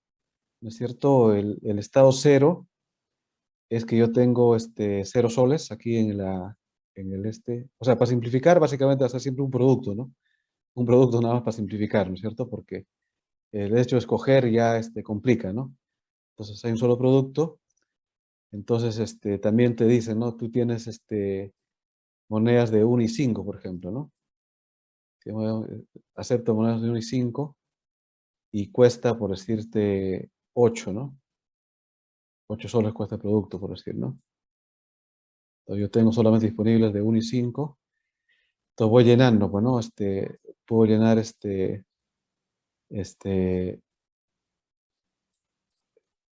¿no es cierto? El estado cero es que yo tengo 0 soles aquí en el o sea, para simplificar, básicamente hacer siempre un producto, ¿no? Un producto nada más para simplificar, ¿no es cierto? Porque el hecho de escoger ya complica, ¿no? Entonces hay un solo producto, entonces también te dicen, ¿no? Tú tienes monedas de 1 y 5, por ejemplo, ¿no? Acepto monedas de 1 y 5 y cuesta, por decirte, 8, ¿no? 8 soles cuesta el producto, por decir, ¿no? Entonces yo tengo solamente disponibles de 1 y 5. Entonces voy llenando, pues, ¿no? Puedo llenar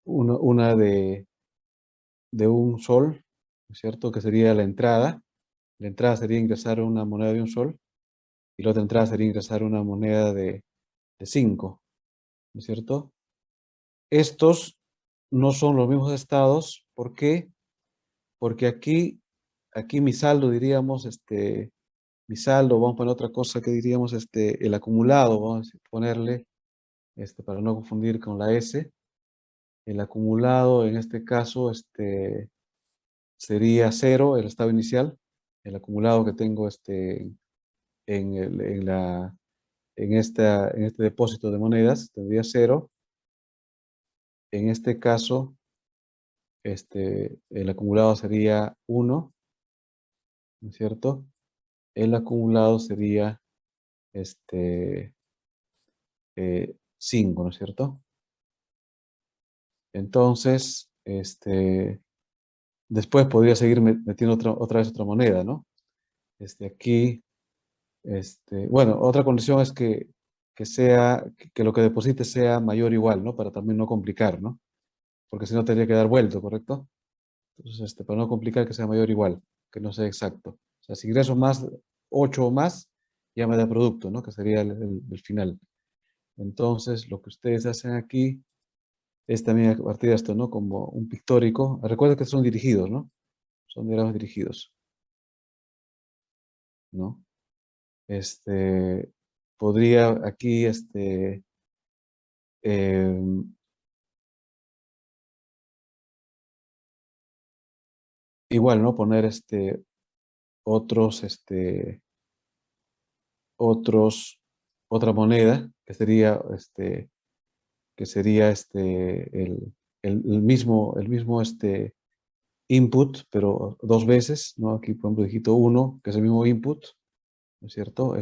una de 1 sol, ¿no es cierto? Que sería la entrada. La entrada sería ingresar una moneda de 1 sol y la otra entrada sería ingresar una moneda de 5, ¿no es cierto? Estos no son los mismos estados. ¿Por qué? Porque aquí mi saldo, diríamos, mi saldo, vamos a poner otra cosa que diríamos, el acumulado, vamos a ponerle, para no confundir con la S, el acumulado en este caso, sería 0, el estado inicial, el acumulado que tengo, en, el- en la, en este depósito de monedas, tendría 0. En este caso, el acumulado sería 1, ¿no es cierto? El acumulado sería, 5, ¿no es cierto? Entonces, después podría seguir metiendo otra vez otra moneda, ¿no? Aquí, bueno, otra condición es que lo que deposite sea mayor o igual, ¿no? Para también no complicar, ¿no? Porque si no tendría que dar vuelto, ¿correcto? Entonces, para no complicar, que sea mayor o igual, que no sea exacto. O sea, si ingreso más, 8 o más, ya me da producto, ¿no? Que sería el final. Entonces, lo que ustedes hacen aquí es también a partir de esto, ¿no? Como un pictórico. Recuerda que son dirigidos, ¿no? Son diagramas dirigidos, ¿no? Podría aquí, em, igual, ¿no? Poner, otros, otra moneda, que sería, el mismo, input, pero 2 veces, ¿no? Aquí, por ejemplo, digito 1, que es el mismo input, ¿no es cierto?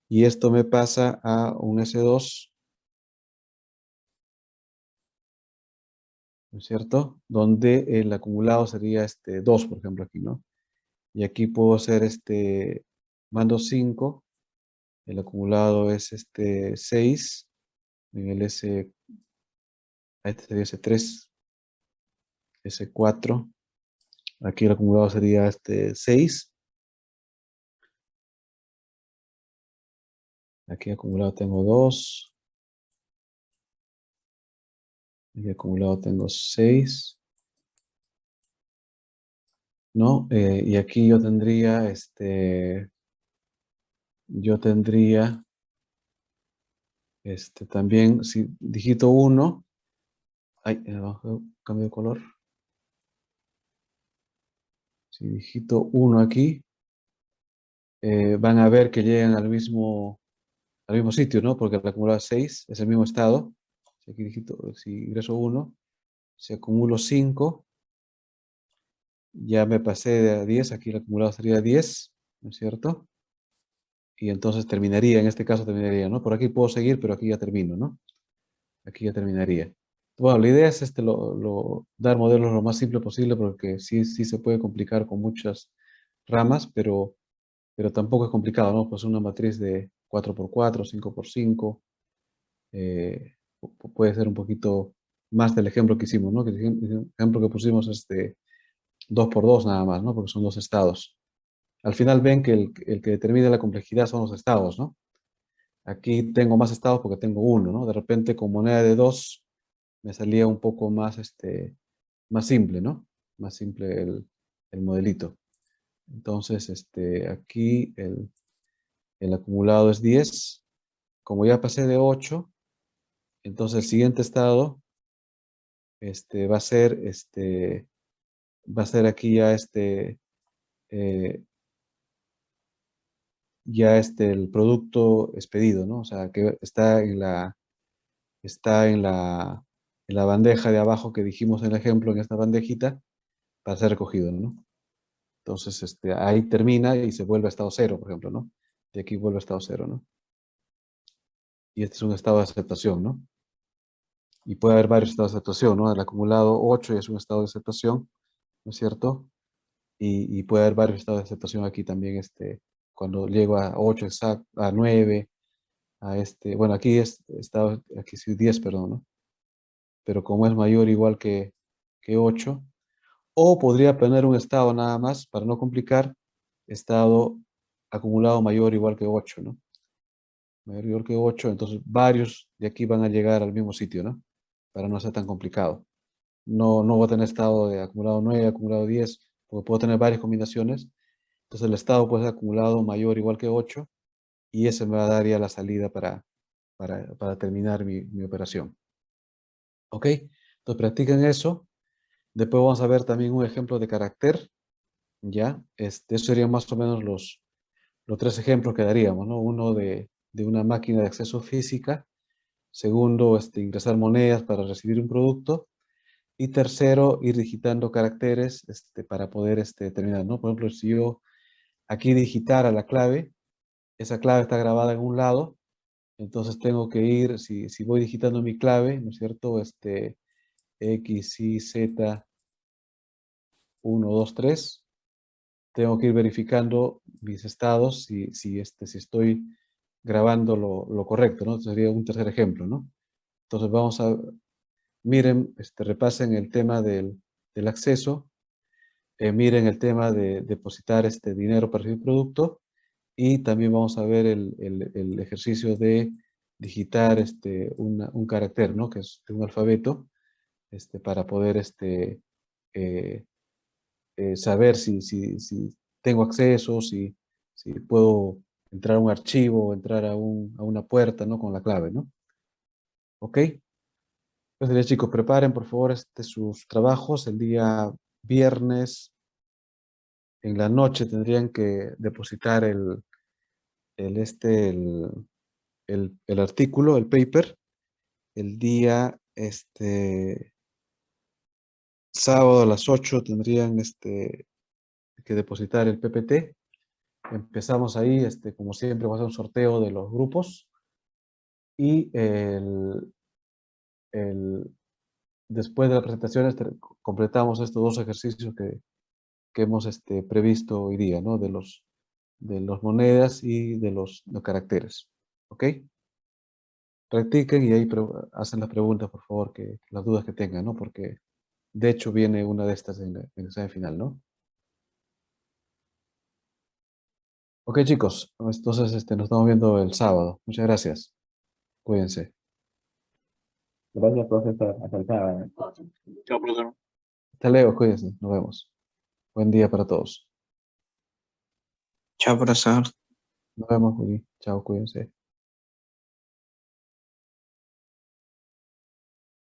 Y esto me pasa a un S2, ¿no es cierto? Donde el acumulado sería 2, por ejemplo, aquí, ¿no? Y aquí puedo hacer mando 5, el acumulado es 6, en el sería S3, S4, aquí el acumulado sería 6, aquí acumulado tengo 2, aquí acumulado tengo 6, ¿no? Y aquí yo tendría, también, si digito 1, ay, abajo, cambio de color, si digito 1 aquí, van a ver que llegan al mismo sitio, ¿no? Porque el acumulado es 6, es el mismo estado. Si aquí si ingreso 1, si acumulo 5, ya me pasé de 10, aquí el acumulado sería 10, ¿no es cierto? Y entonces terminaría, en este caso terminaría, ¿no? Por aquí puedo seguir, pero aquí ya termino, ¿no? Aquí ya terminaría. Bueno, la idea es dar modelos lo más simple posible porque sí se puede complicar con muchas ramas, pero tampoco es complicado, ¿no? Pues una matriz de 4x4, 5x5, puede ser un poquito más del ejemplo que hicimos, ¿no? Que el ejemplo que pusimos es de 2x2 nada más, ¿no? Porque son 2 estados. Al final ven que el que determina la complejidad son los estados, ¿no? Aquí tengo más estados porque tengo uno, ¿no? De repente con moneda de 2 me salía un poco más simple, ¿no? Más simple el modelito. Entonces, aquí el acumulado es 10. Como ya pasé de 8, entonces el siguiente estado va a ser aquí eh, el producto expedido, ¿no? O sea, que está en la bandeja de abajo que dijimos en el ejemplo, en esta bandejita, para ser recogido, ¿no? Entonces, ahí termina y se vuelve a estado 0, por ejemplo, ¿no? De aquí vuelve a estado 0, ¿no? Y este es un estado de aceptación, ¿no? Y puede haber varios estados de aceptación, ¿no? El acumulado 8 es un estado de aceptación, ¿no es cierto? Y puede haber varios estados de aceptación aquí también, cuando llego a 8 exacto, a 9, bueno, aquí es estado, aquí sí 10, perdón, ¿no? Pero como es mayor o igual que 8, o podría poner un estado nada más, para no complicar, estado acumulado mayor o igual que 8, ¿no? Mayor o igual que 8, entonces varios de aquí van a llegar al mismo sitio, ¿no? Para no ser tan complicado. No voy a tener estado de acumulado 9, acumulado 10, porque puedo tener varias combinaciones. Entonces el estado puede ser acumulado mayor o igual que 8, y ese me va a dar ya la salida para terminar mi operación. ¿Ok? Entonces practiquen eso. Después vamos a ver también un ejemplo de carácter. ¿Ya? Esos serían más o menos los 3 ejemplos que daríamos, ¿no? Uno de una máquina de acceso física. Segundo, ingresar monedas para recibir un producto. Y tercero, ir digitando caracteres para poder terminar, ¿no? Por ejemplo, si yo aquí digitara la clave, esa clave está grabada en un lado, entonces tengo que ir, si voy digitando mi clave, ¿no es cierto? X, Y, Z, 1, 2, 3, tengo que ir verificando mis estados si estoy grabando lo correcto, ¿no? Sería un tercer ejemplo, ¿no? Entonces vamos a, miren, repasen el tema del acceso, miren el tema de depositar dinero para recibir producto, y también vamos a ver el ejercicio de digitar un carácter, ¿no? Que es un alfabeto, para poder eh, saber si tengo acceso, si puedo entrar a un archivo o entrar a una puerta, ¿no? Con la clave, ¿no? ¿Ok? Entonces, chicos, preparen por favor sus trabajos. El día viernes en la noche tendrían que depositar el, este, el artículo, el paper. El día sábado a las 8 tendrían que depositar el PPT. Empezamos ahí, como siempre, va a ser un sorteo de los grupos. Y después de las presentaciones completamos estos 2 ejercicios que hemos previsto hoy día, ¿no? De los monedas y de los caracteres. ¿Ok? Practiquen y ahí hacen las preguntas, por favor, las dudas que tengan, ¿no? Porque de hecho viene una de estas en el examen final, ¿no? Ok, chicos, entonces nos estamos viendo el sábado. Muchas gracias. Cuídense. Gracias, profesor. Hasta el sábado. Chao, profesor. Hasta luego, cuídense. Nos vemos. Buen día para todos. Chao, profesor. Nos vemos, Juli. Chao, cuídense.